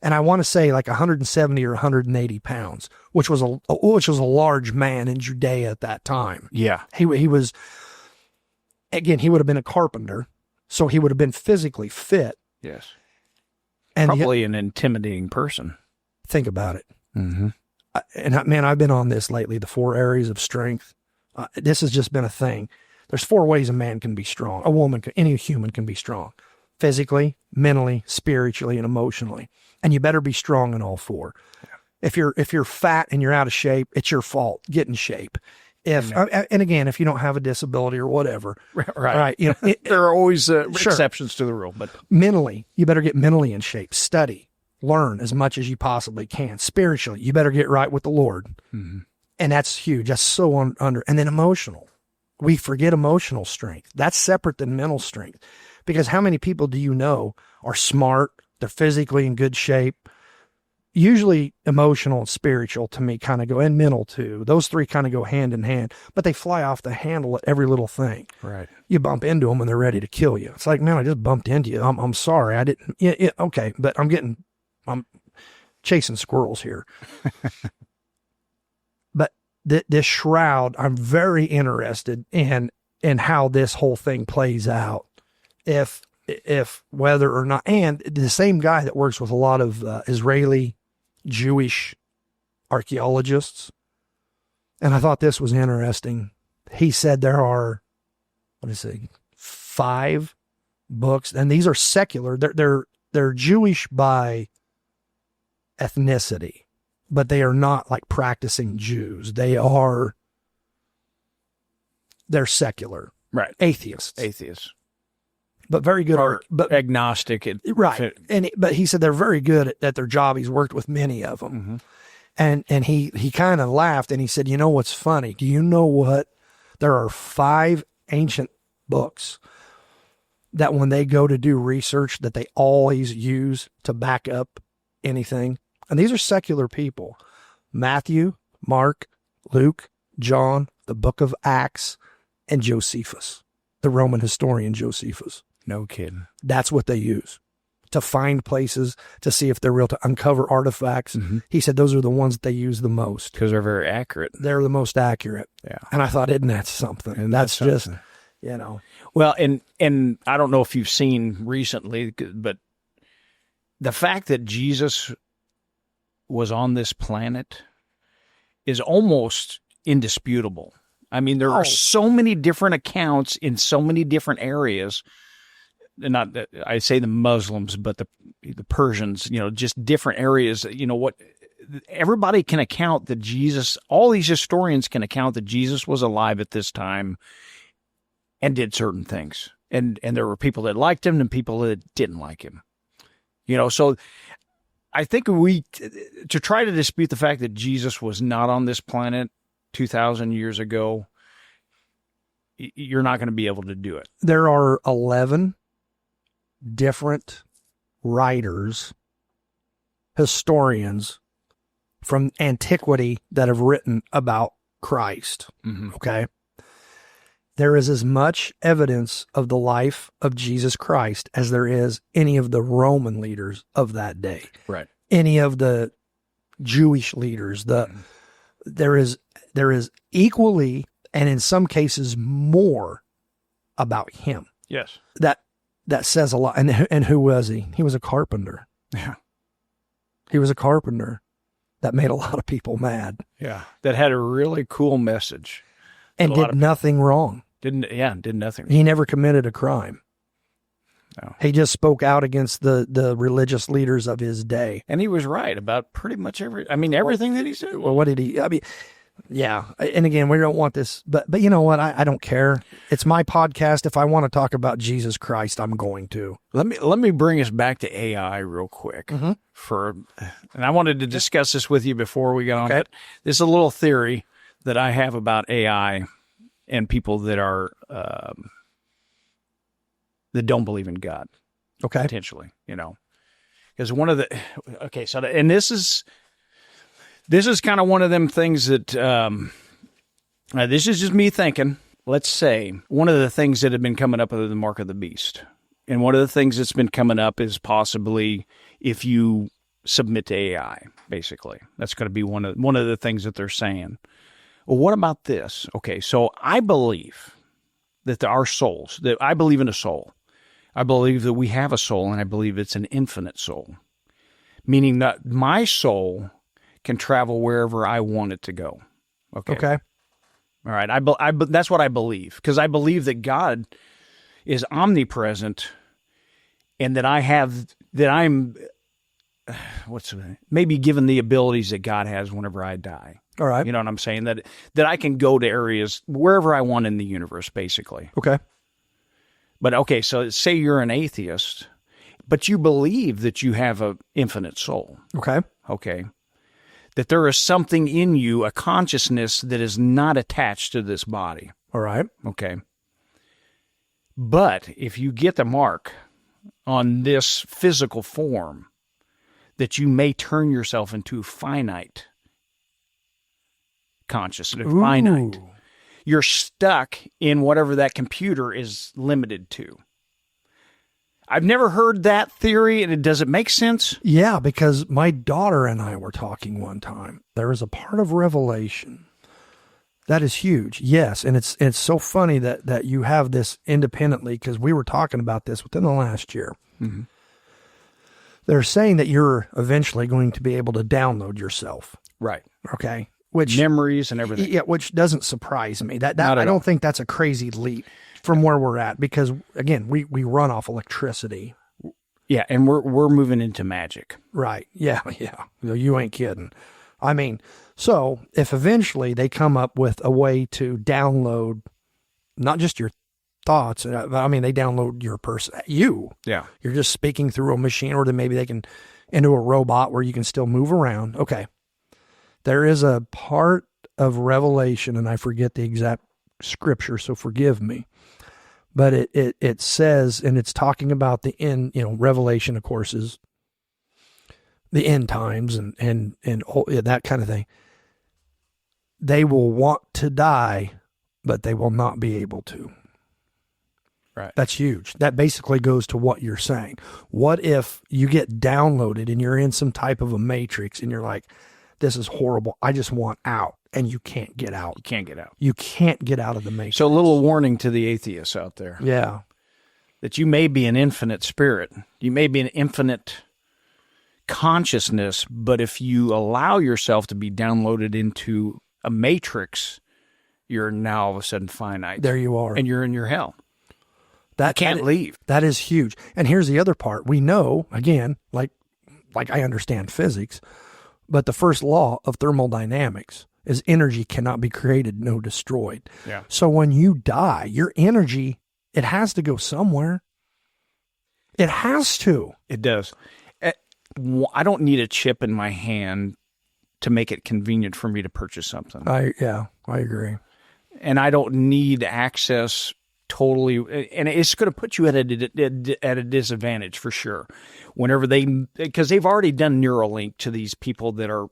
And I want to say like 170 or 180 pounds, which was a large man in Judea at that time. Yeah. He was, again, he would have been a carpenter, so he would have been physically fit. Yes. And probably an intimidating person. Think about it. Mm-hmm. I've been on this lately, the 4 areas of strength. This has just been a thing. There's 4 ways a man can be strong. Any human can be strong. Physically, mentally, spiritually, and emotionally. And you better be strong in all 4. Yeah. If you're fat and you're out of shape, it's your fault. Get in shape. And again, if you don't have a disability or whatever, right? There are always exceptions to the rule. But mentally, you better get mentally in shape. Study, learn as much as you possibly can. Spiritually, you better get right with the Lord, and that's huge. That's so under. And then emotional, we forget emotional strength. That's separate than mental strength, because how many people do you know are smart? They're physically in good shape. Usually emotional and spiritual to me kind of go, and mental too. Those 3 kind of go hand in hand, but they fly off the handle at every little thing. Right. You bump into them and they're ready to kill you. It's like, man, I just bumped into you. I'm sorry. I didn't. Yeah, okay. But I'm chasing squirrels here. But this shroud, I'm very interested in how this whole thing plays out. If whether or not, and the same guy that works with a lot of Israeli Jewish archaeologists, and I thought this was interesting. He said there are, 5 books, and these are secular. They're Jewish by ethnicity, but they are not like practicing Jews. They're secular, right? Atheists. But very good, but agnostic, right? But he said they're very good at their job. He's worked with many of them, and he kind of laughed and he said, "You know what's funny? Do you know what? There are 5 ancient books that when they go to do research that they always use to back up anything, and these are secular people: Matthew, Mark, Luke, John, the Book of Acts, and Josephus, the Roman historian Josephus." No kidding. That's what they use. to find places to see if they're real, to uncover artifacts. He said those are the ones that they use the most. Because they're very accurate. They're the most accurate. Yeah. And I thought, isn't that something? And that's just, you know. Well, and I don't know if you've seen recently, but the fact that Jesus was on this planet is almost indisputable. I mean, there are so many different accounts in so many different areas. Not that I say the Muslims, but the Persians, you know, just different areas. You know what? Everybody can account that Jesus, all these historians can account that Jesus was alive at this time and did certain things. And there were people that liked him and people that didn't like him. You know, so I think to try to dispute the fact that Jesus was not on this planet 2,000 years ago, you're not going to be able to do it. There are 11 different writers, historians from antiquity that have written about Christ. Okay. There is as much evidence of the life of Jesus Christ as there is any of the Roman leaders of that day. Right. Any of the Jewish leaders. There is equally, and in some cases more, about him. Yes. That says a lot. And who was he? He was a carpenter. Yeah. He was a carpenter that made a lot of people mad. Yeah. That had a really cool message. And did nothing wrong. Did nothing. He never committed a crime. No. He just spoke out against the religious leaders of his day. And he was right about pretty much everything that he said. Well, what did he, yeah. And again, we don't want this, but you know what? I don't care. It's my podcast. If I want to talk about Jesus Christ, I'm going to. Let me bring us back to AI real quick and I wanted to discuss this with you before we got on. Okay. This is a little theory that I have about AI and people that are, that don't believe in God. Okay. Potentially, you know, because this is kind of one of them things that, this is just me thinking. Let's say one of the things that have been coming up is the mark of the beast. And one of the things that's been coming up is possibly if you submit to AI, basically. That's going to be one of the things that they're saying. Well, what about this? Okay, so I believe that our souls, that I believe in a soul. I believe that we have a soul, and I believe it's an infinite soul, meaning that my soul can travel wherever I want it to go. Okay. All right. That's what I believe, because I believe that God is omnipresent, and that I'm maybe given the abilities that God has whenever I die. All right. You know what I'm saying? That I can go to areas wherever I want in the universe, basically. Okay. But okay, so say you're an atheist, but you believe that you have an infinite soul. Okay. Okay. That there is something in you, a consciousness that is not attached to this body. All right. Okay. But if you get the mark on this physical form, that you may turn yourself into finite consciousness, finite. You're stuck in whatever that computer is limited to. I've never heard that theory, and does it make sense? Yeah, because my daughter and I were talking one time. There is a part of Revelation that is huge. Yes, and it's so funny that you have this independently, because we were talking about this within the last year. Mm-hmm. They're saying that you're eventually going to be able to download yourself. Right. Okay. Which memories and everything. Yeah, which doesn't surprise me. That I don't think that's a crazy leap from where we're at, because again, we run off electricity. Yeah, and we're moving into magic. Right. Yeah, yeah. You ain't kidding. I mean, so if eventually they come up with a way to download not just your thoughts, I mean, they download your person, you. Yeah. You're just speaking through a machine, or then maybe they can into a robot where you can still move around. Okay. There is a part of Revelation, and I forget the exact scripture, so forgive me. But it says, and it's talking about the end, Revelation, of course, is the end times and all, that kind of thing. They will want to die, but they will not be able to. Right. That's huge. That basically goes to what you're saying. What if you get downloaded and you're in some type of a matrix and you're like, this is horrible. I just want out. And you can't get out. You can't get out. You can't get out of the matrix. So a little warning to the atheists out there. Yeah. That you may be an infinite spirit. You may be an infinite consciousness, but if you allow yourself to be downloaded into a matrix, you're now all of a sudden finite. There you are. And you're in your hell. That can't leave. That is huge. And here's the other part. We know, again, like I understand physics, but the first law of thermodynamics is energy cannot be created, no destroyed. Yeah. So when you die, your energy, it has to go somewhere. It has to. It does. I don't need a chip in my hand to make it convenient for me to purchase something. I agree. And I don't need access totally, and it's going to put you at a disadvantage for sure. Whenever because they've already done Neuralink to these people that are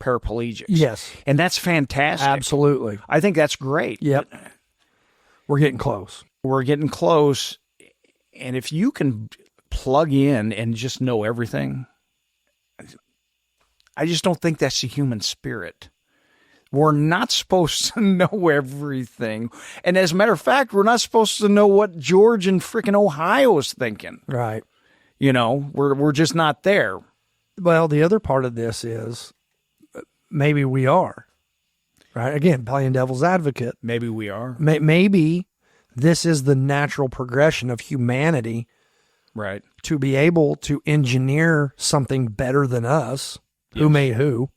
paraplegics. Yes. And that's fantastic. Absolutely. I think that's great. Yep. We're getting close. We're getting close. And if you can plug in and just know everything, I just don't think that's the human spirit. We're not supposed to know everything. And as a matter of fact, we're not supposed to know what George in freaking Ohio is thinking. Right. You know, we're just not there. Well, the other part of this is maybe we are. Right? Again, playing devil's advocate. Maybe we are. Maybe this is the natural progression of humanity. Right. To be able to engineer something better than us. Yes. Who made who?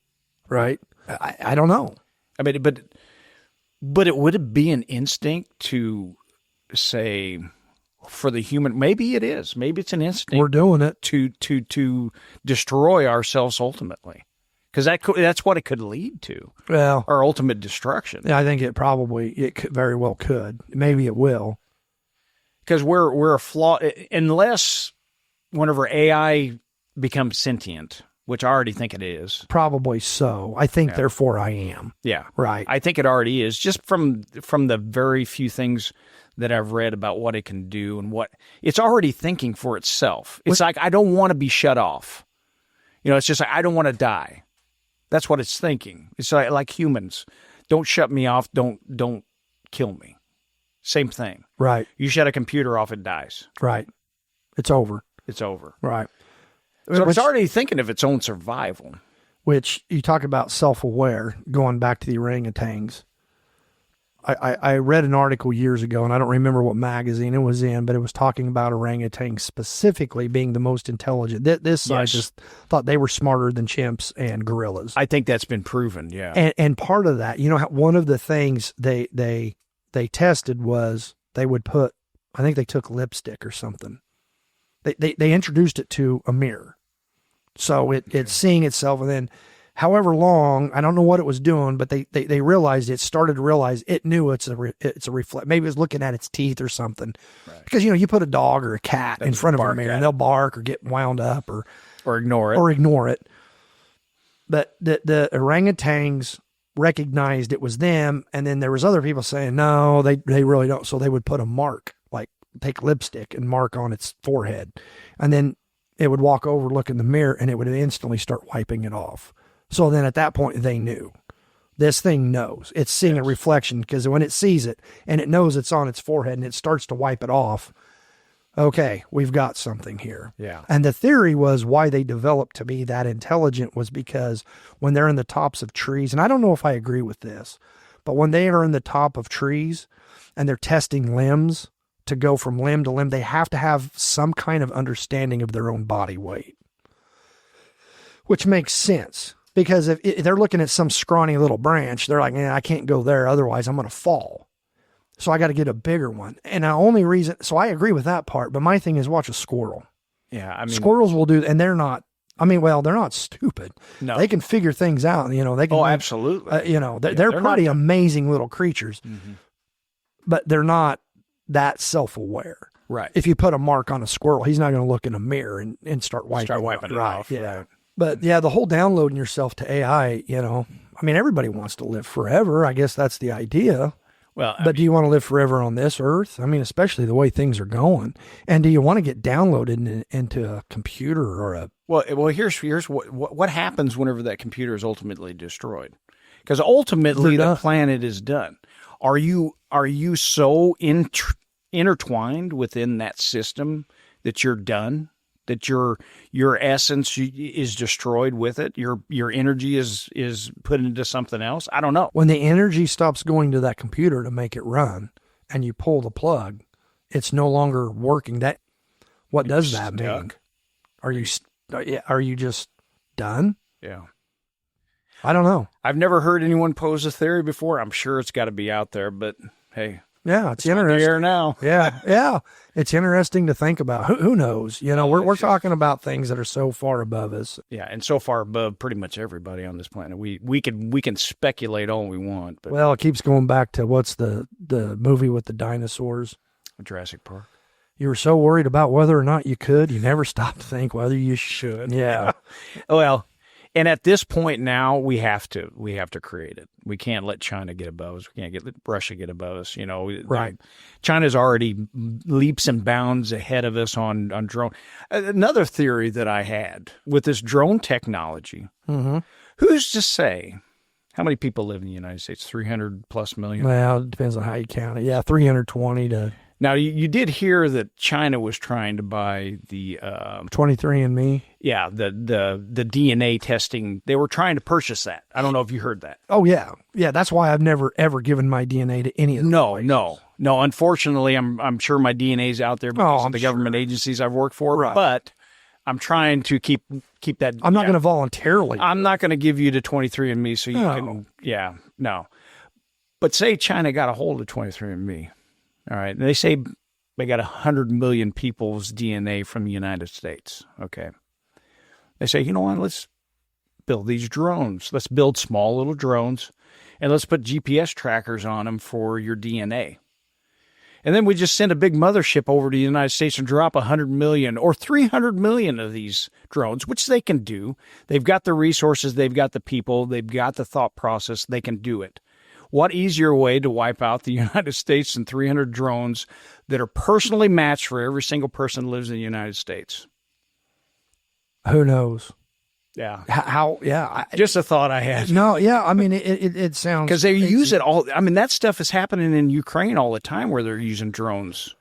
Right? I don't know. I mean, but it would be an instinct to say for the human. Maybe it is. Maybe it's an instinct. We're doing it to destroy ourselves ultimately, because that's what it could lead to. Well, our ultimate destruction. Yeah, I think it could, very well could. Maybe it will, because we're a flaw unless whenever AI becomes sentient. Which I already think it is. Probably so. I think, therefore, I am. Yeah. Right. I think it already is, just from the very few things that I've read about what it can do and what it's already thinking for itself. It's like, I don't want to be shut off. You know, it's just like, I don't want to die. That's what it's thinking. It's like humans. Don't shut me off. Don't kill me. Same thing. Right. You shut a computer off, it dies. Right. It's over. It's over. Right. So it's already thinking of its own survival. Which you talk about self-aware, going back to the orangutans. I read an article years ago, and I don't remember what magazine it was in, but it was talking about orangutans specifically being the most intelligent. This scientist thought they were smarter than chimps and gorillas. I think that's been proven, yeah. And part of that, you know, one of the things they tested was they would put, I think they took lipstick or something. They introduced it to a mirror. So it's seeing itself, and then however long, I don't know what it was doing, but they realized, it started to realize it knew it's a reflect. Maybe it was looking at its teeth or something. Right. Because, you know, you put a dog or a cat in front of a mirror and they'll bark or get wound up or ignore it. But the orangutans recognized it was them, and then there was other people saying, no, they really don't. So they would put a mark, like take lipstick and mark on its forehead. And then it would walk over, look in the mirror, and it would instantly start wiping it off. So then at that point, they knew. This thing knows. It's seeing a reflection, because when it sees it and it knows it's on its forehead and it starts to wipe it off, okay, we've got something here. Yeah. And the theory was why they developed to be that intelligent was because when they're in the tops of trees, and I don't know if I agree with this, but when they are in the top of trees and they're testing limbs, to go from limb to limb, they have to have some kind of understanding of their own body weight, which makes sense, because if they're looking at some scrawny little branch, they're like, I can't go there, otherwise I'm going to fall. So I got to get a bigger one. And the only reason, so I agree with that part, but my thing is watch a squirrel. Yeah. I mean, squirrels will do, and they're not stupid. No. They can figure things out. You know, they can. Oh, absolutely. You know, they're pretty amazing little creatures, but they're not that self-aware. Right. If you put a mark on a squirrel, he's not going to look in a mirror and start wiping it off. Yeah. Right. But yeah, the whole downloading yourself to AI, you know, I mean, everybody wants to live forever. I guess that's the idea. Well, But do you want to live forever on this earth? I mean, especially the way things are going. And do you want to get downloaded into a computer or a... Well, here's what happens whenever that computer is ultimately destroyed. Because ultimately the planet is done. Are you so intertwined within that system that you're done? That your essence is destroyed with it? Your energy is put into something else? I don't know. When the energy stops going to that computer to make it run, and you pull the plug, it's no longer working. What does that mean? Are you just done? Yeah. I don't know. I've never heard anyone pose a theory before. I'm sure it's got to be out there, but hey. Yeah, it's interesting. Here now. Yeah. It's interesting to think about. Who knows? We're talking about things that are so far above us. Yeah, and so far above pretty much everybody on this planet. We can speculate all we want. But well, it keeps going back to what's the movie with the dinosaurs? Jurassic Park. You were so worried about whether or not you could, you never stopped to think whether you should. Yeah. Well, and at this point now, we have to create it. We can't let China get above us. We can't let Russia get above us. Right. China's already leaps and bounds ahead of us on drone. Another theory that I had with this drone technology, who's to say how many people live in the United States? 300 plus million? Well, it depends on how you count it. Yeah, 320 to... Now, you did hear that China was trying to buy the 23andMe. Yeah, the DNA testing. They were trying to purchase that. I don't know if you heard that. Oh yeah, that's why I've never ever given my DNA to any of them. No. Unfortunately, I'm sure my DNA's out there because of the government agencies I've worked for. Right. But I'm trying to keep that. I'm not going to voluntarily. I'm not going to give you to 23andMe so you can. Yeah, no. But say China got a hold of 23andMe. All right. They say they got 100 million people's DNA from the United States. Okay. They say, you know what? Let's build these drones. Let's build small little drones, and let's put GPS trackers on them for your DNA. And then we just send a big mothership over to the United States and drop 100 million or 300 million of these drones, which they can do. They've got the resources. They've got the people. They've got the thought process. They can do it. What easier way to wipe out the United States than 300 drones that are personally matched for every single person who lives in the United States? Who knows? Yeah. How? Yeah. Just a thought I had. No. Yeah. I mean, it sounds... Because they use it all. I mean, that stuff is happening in Ukraine all the time where they're using drones.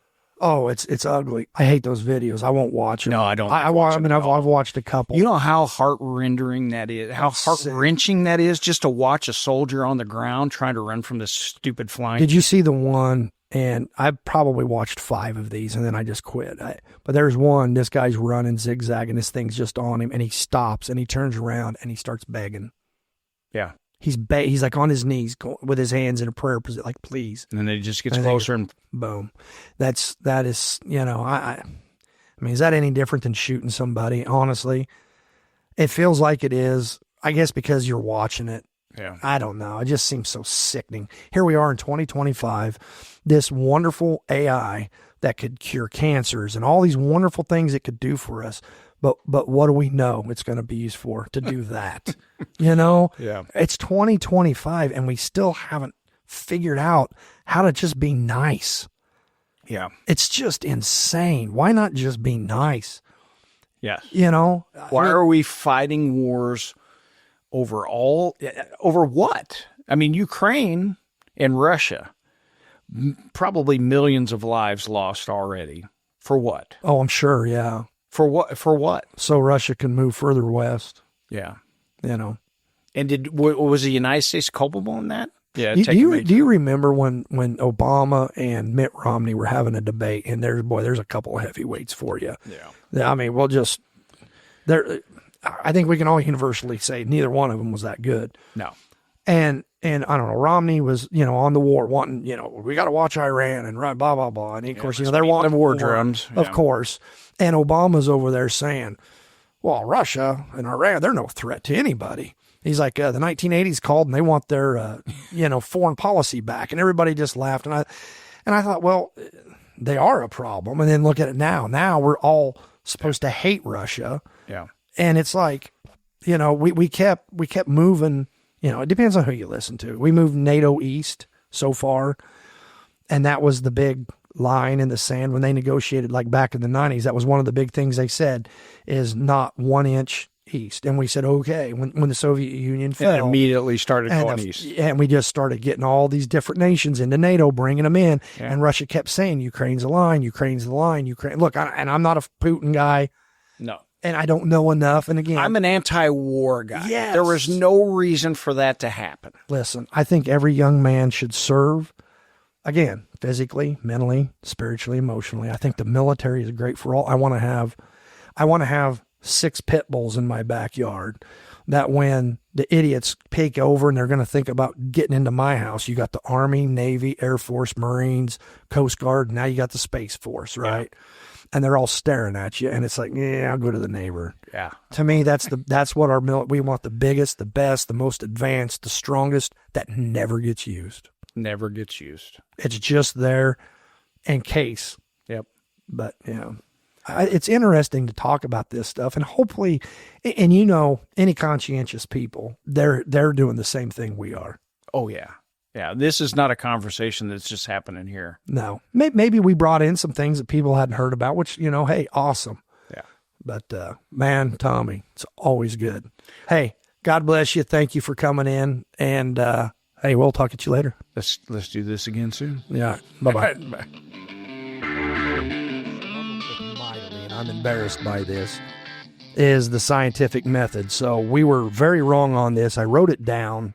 Oh, it's ugly. I hate those videos. I won't watch them. No, I don't. I've watched a couple. You know how heart-rending that is? How heart-wrenching that is just to watch a soldier on the ground trying to run from this stupid flying... Did you see the one? And I've probably watched 5 of these, and then I just quit. But there's one, this guy's running, zigzagging, this thing's just on him, and he stops, and he turns around, and he starts begging. Yeah. He's like on his knees with his hands in a prayer position, like, please. And then it just gets closer and boom. That is, I mean, is that any different than shooting somebody? Honestly, it feels like it is, I guess, because you're watching it. Yeah. I don't know. It just seems so sickening. Here we are in 2025, this wonderful AI that could cure cancers and all these wonderful things it could do for us. But what do we know it's going to be used for to do that? Yeah. It's 2025 and we still haven't figured out how to just be nice. Yeah. It's just insane. Why not just be nice? Yes. Why are we fighting wars over what? I mean, Ukraine and Russia, probably millions of lives lost already. For what? Oh, I'm sure. Yeah. For what? So Russia can move further west. Yeah. And was the United States culpable in that? Yeah. Do you remember when Obama and Mitt Romney were having a debate, and there's a couple of heavyweights for you. Yeah. I mean, I think we can all universally say neither one of them was that good. No. And I don't know, Romney was, on the war wanting, we got to watch Iran and blah, blah, blah. And of course, they're wanting the war drums. Of course. And Obama's over there saying, well, Russia and Iran, they're no threat to anybody. He's like, the 1980s called and they want their, foreign policy back. And everybody just laughed. And I thought, well, they are a problem. And then look at it now. Now we're all supposed to hate Russia. Yeah. And it's like, we kept moving, it depends on who you listen to. We moved NATO east so far. And that was the big line in the sand when they negotiated, like back in the 90s. That was one of the big things they said, is not 1 inch east. And we said, okay, when the Soviet Union fell. And immediately started going east. And we just started getting all these different nations into NATO, bringing them in. Yeah. And Russia kept saying, Ukraine's the line, Ukraine's the line, Ukraine. Look, and I'm not a Putin guy. No. And I don't know enough. And again, I'm an anti-war guy. Yes. There was no reason for that to happen. Listen, I think every young man should serve, again, physically, mentally, spiritually, emotionally. I think the military is great for all. I want to have 6 pit bulls in my backyard, that when the idiots peek over and they're going to think about getting into my house, you got the Army, Navy, Air Force, Marines, Coast Guard. Now you got the Space Force, right? Yeah. And they're all staring at you, and it's like, yeah, I'll go to the neighbor. Yeah. To me, that's what we want: the biggest, the best, the most advanced, the strongest, that never gets used. Never gets used. It's just there in case. Yep. But it's interesting to talk about this stuff, and hopefully, and any conscientious people, they're doing the same thing we are. Oh yeah. Yeah, this is not a conversation that's just happening here. No. Maybe we brought in some things that people hadn't heard about, which, hey, awesome. Yeah. But, man, Tommy, it's always good. Hey, God bless you. Thank you for coming in. And, hey, we'll talk to you later. Let's do this again soon. Yeah. Bye-bye. Bye. And I'm embarrassed by this, is the scientific method. So we were very wrong on this. I wrote it down.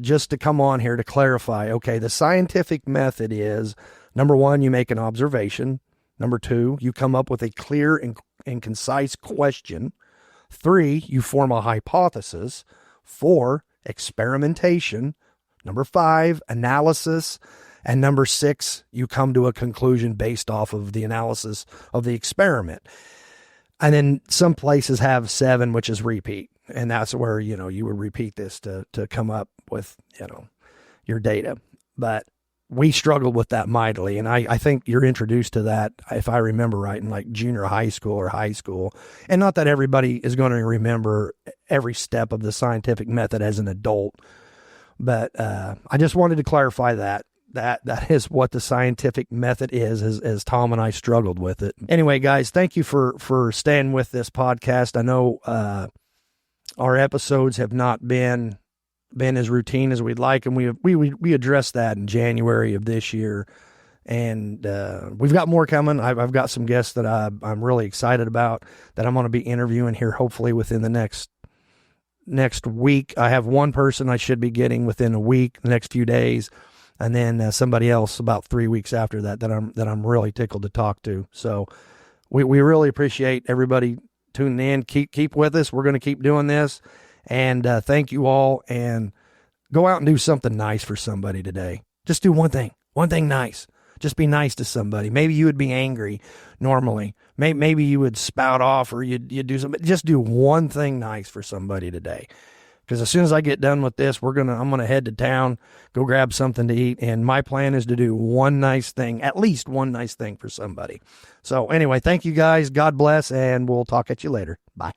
Just to come on here to clarify, okay, the scientific method is, number 1, you make an observation. Number 2, you come up with a clear and concise question. 3, you form a hypothesis. 4, experimentation. Number 5, analysis. And number 6, you come to a conclusion based off of the analysis of the experiment. And then some places have 7, which is repeat. And that's where, you would repeat this to come up with, your data. But we struggled with that mightily. And I think you're introduced to that, if I remember right, in like junior high school or high school. And not that everybody is going to remember every step of the scientific method as an adult. But I just wanted to clarify that. That is what the scientific method is, as Tom and I struggled with it. Anyway, guys, thank you for staying with this podcast. I know our episodes have not been as routine as we'd like, and we addressed that in January of this year, and we've got more coming. I've got some guests that I'm really excited about that I'm going to be interviewing here, hopefully within the next week. I have one person I should be getting within a week, the next few days, and then somebody else about 3 weeks after that I'm really tickled to talk to. So we really appreciate everybody tuning in. Keep with us. We're going to keep doing this. And thank you all. And go out and do something nice for somebody today. Just do one thing nice. Just be nice to somebody. Maybe you would be angry normally. Maybe you would spout off, or you'd do something. Just do one thing nice for somebody today. Because as soon as I get done with this, I'm going to head to town, go grab something to eat. And my plan is to do one nice thing, at least one nice thing for somebody. So anyway, thank you guys. God bless. And we'll talk at you later. Bye.